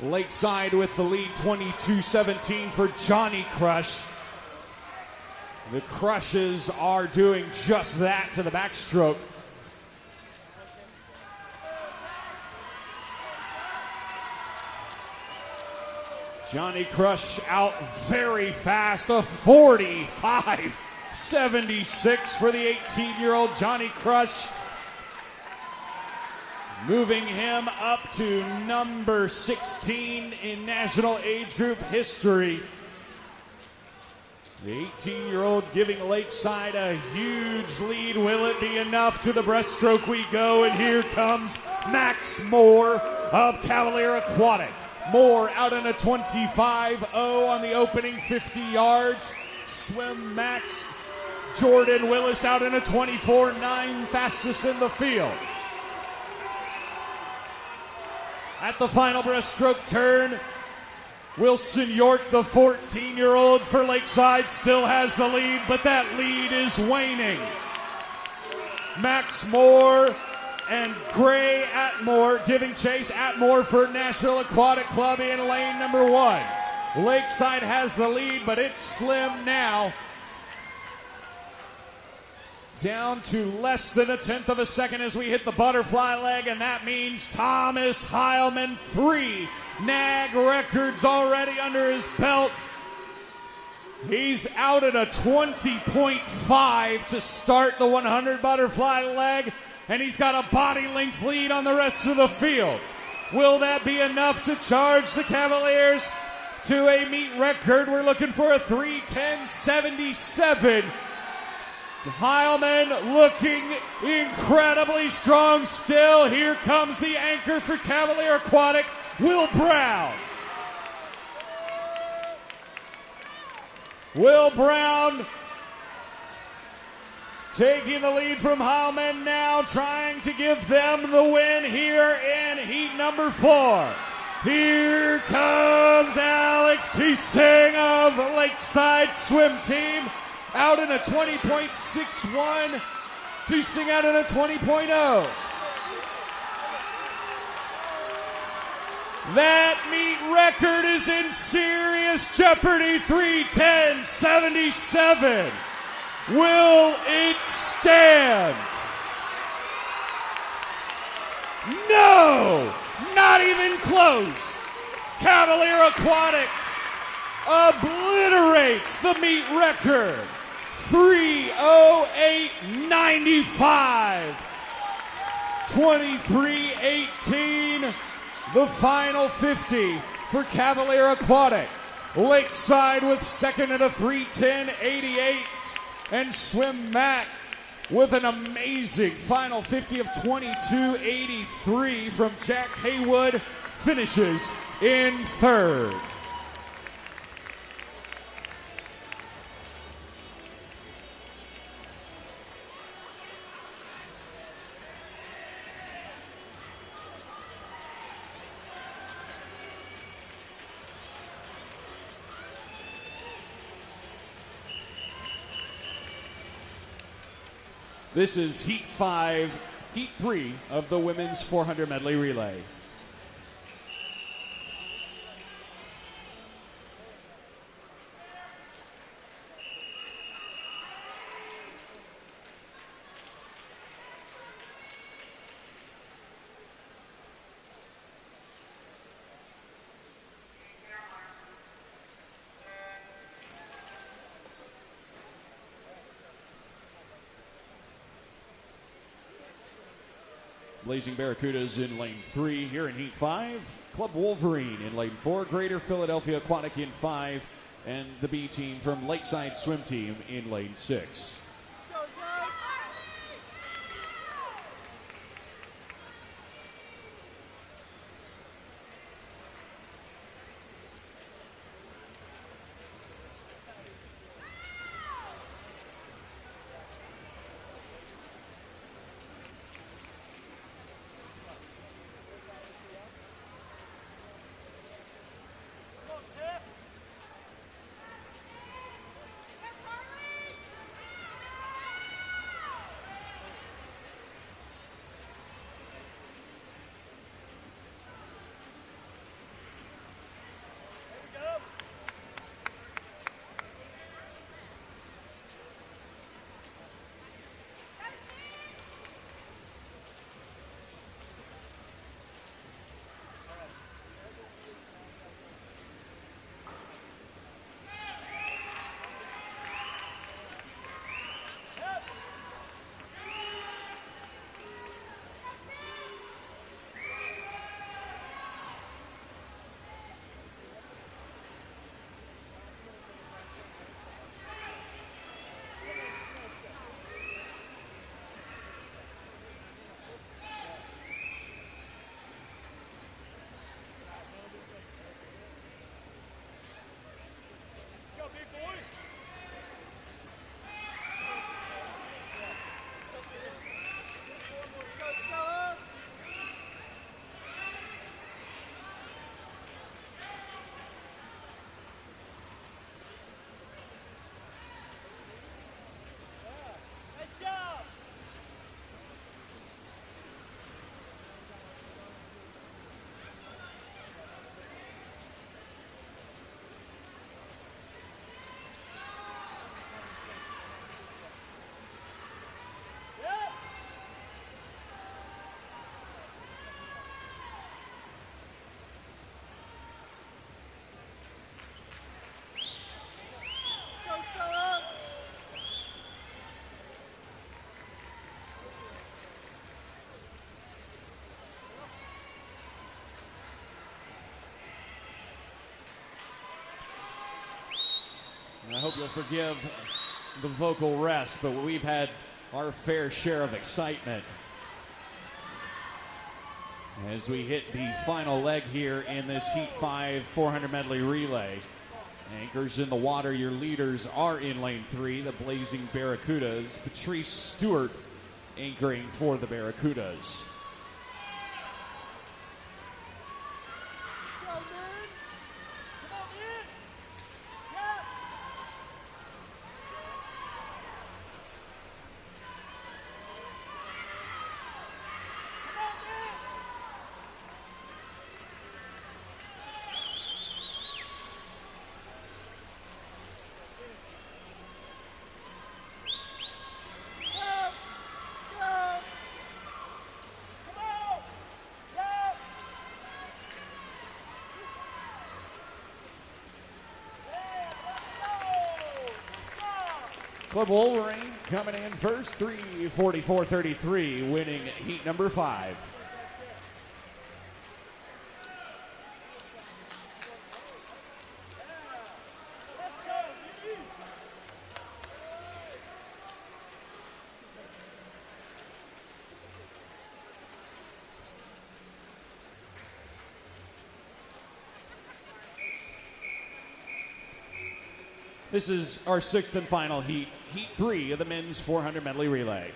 Lakeside with the lead, 22-17 for Johnny Crush. The Crushes are doing just that to the backstroke. Johnny Crush out very fast, a 45.76 for the 18-year-old Johnny Crush. Moving him up to number 16 in national age group history. The 18-year-old giving Lakeside a huge lead. Will it be enough? To the breaststroke we go, and here comes Max Moore of Cavalier Aquatic. Moore out in a 25.0 on the opening 50 yards. Swim Max Jordan Willis out in a 24.9, fastest in the field. At the final breaststroke turn, Wilson York, the 14-year-old for Lakeside, still has the lead, but that lead is waning. Max Moore and Gray Atmore giving chase. Atmore for Nashville Aquatic Club in lane number 1. Lakeside has the lead, but it's slim now. Down to less than a tenth of a second as we hit the butterfly leg, and that means Thomas Heilman, 3 NAG records already under his belt. He's out at a 20.5 to start the 100 butterfly leg, and he's got a body length lead on the rest of the field. Will that be enough to charge the Cavaliers to a meet record? We're looking for a 3:10.77. Heilman looking incredibly strong still. Here comes the anchor for Cavalier Aquatic, Will Brown. Will Brown taking the lead from Heilman now, trying to give them the win here in heat number 4. Here comes Alex Teesing of Lakeside Swim Team. Out in a 20.61. Teesing out in a 20.0. That meet record is in serious jeopardy. 3:10.77. Will it stand? No! Not even close. Cavalier Aquatics obliterates the meet record. 3:08.95. 23:18. The final 50 for Cavalier Aquatic. Lakeside with second at a 3:10.88. And Swim Mac with an amazing final 50 of 22.83 from Jack Haywood finishes in third. This is Heat 3 of the women's 400 medley relay. Blazing Barracudas in lane 3 here in Heat 5. Club Wolverine in lane 4. Greater Philadelphia Aquatic in 5. And the B team from Lakeside Swim Team in lane 6. I hope you'll forgive the vocal rest, but we've had our fair share of excitement as we hit the final leg here in this Heat 5 400 medley relay. Anchors in the water, your leaders are in lane 3, the Blazing Barracudas. Patrice Stewart anchoring for the Barracudas. Club Wolverine coming in first, 3:44.33, winning heat number 5. This is our 6th and final heat, Heat 3 of the men's 400 medley relay.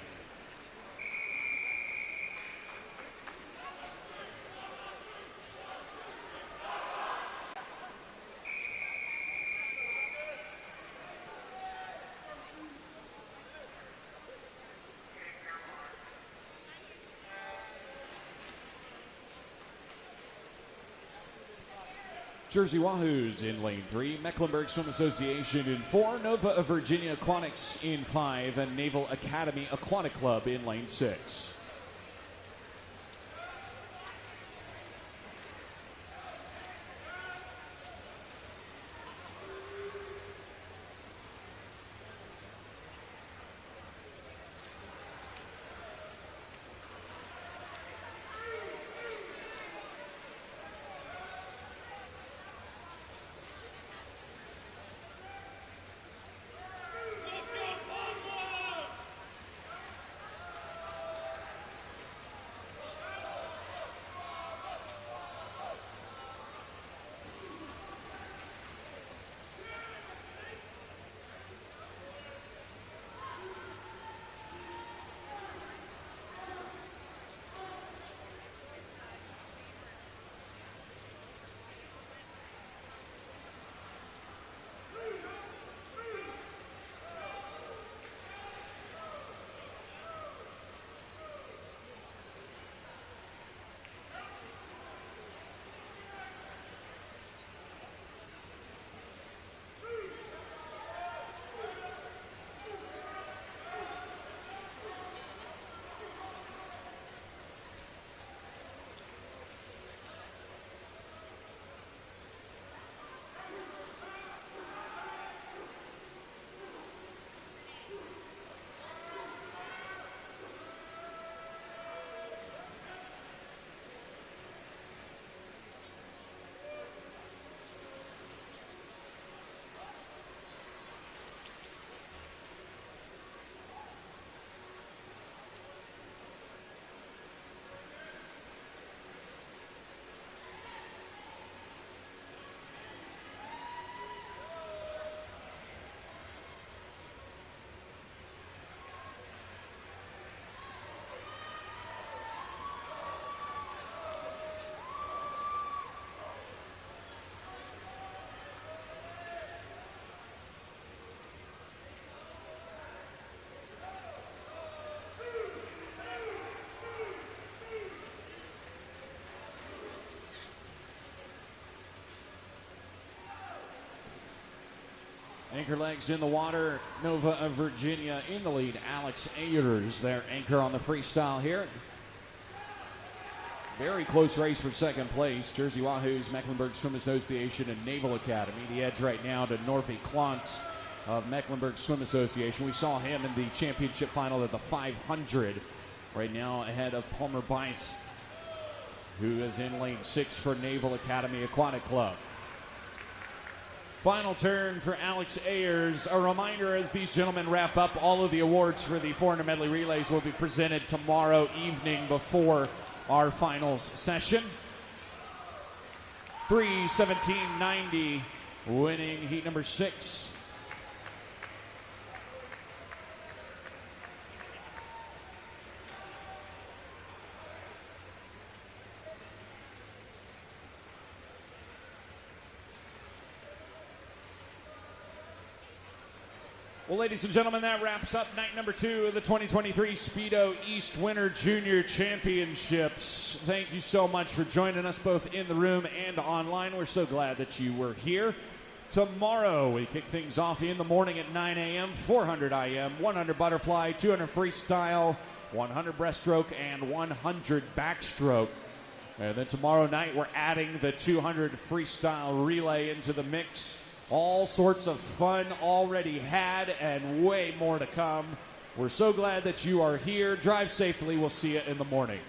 Jersey Wahoos in lane 3, Mecklenburg Swim Association in 4, Nova of Virginia Aquatics in 5, and Naval Academy Aquatic Club in lane 6. Anchor legs in the water. Nova of Virginia in the lead. Alex Ayers, their anchor on the freestyle here. Very close race for second place. Jersey Wahoos, Mecklenburg Swim Association, and Naval Academy. The edge right now to Norfie Klontz of Mecklenburg Swim Association. We saw him in the championship final at the 500. Right now ahead of Palmer Bice, who is in lane 6 for Naval Academy Aquatic Club. Final turn for Alex Ayers. A reminder, as these gentlemen wrap up, all of the awards for the 400 medley relays will be presented tomorrow evening before our finals session. 3:17.90, winning heat number 6. Well, ladies and gentlemen, that wraps up night number 2 of the 2023 Speedo East Winter Junior Championships. Thank you so much for joining us both in the room and online. We're so glad that you were here. Tomorrow, we kick things off in the morning at 9 a.m., 400 IM, 100 butterfly, 200 freestyle, 100 breaststroke, and 100 backstroke. And then tomorrow night, we're adding the 200 freestyle relay into the mix. All sorts of fun already had and way more to come. We're so glad that you are here. Drive safely. We'll see you in the morning.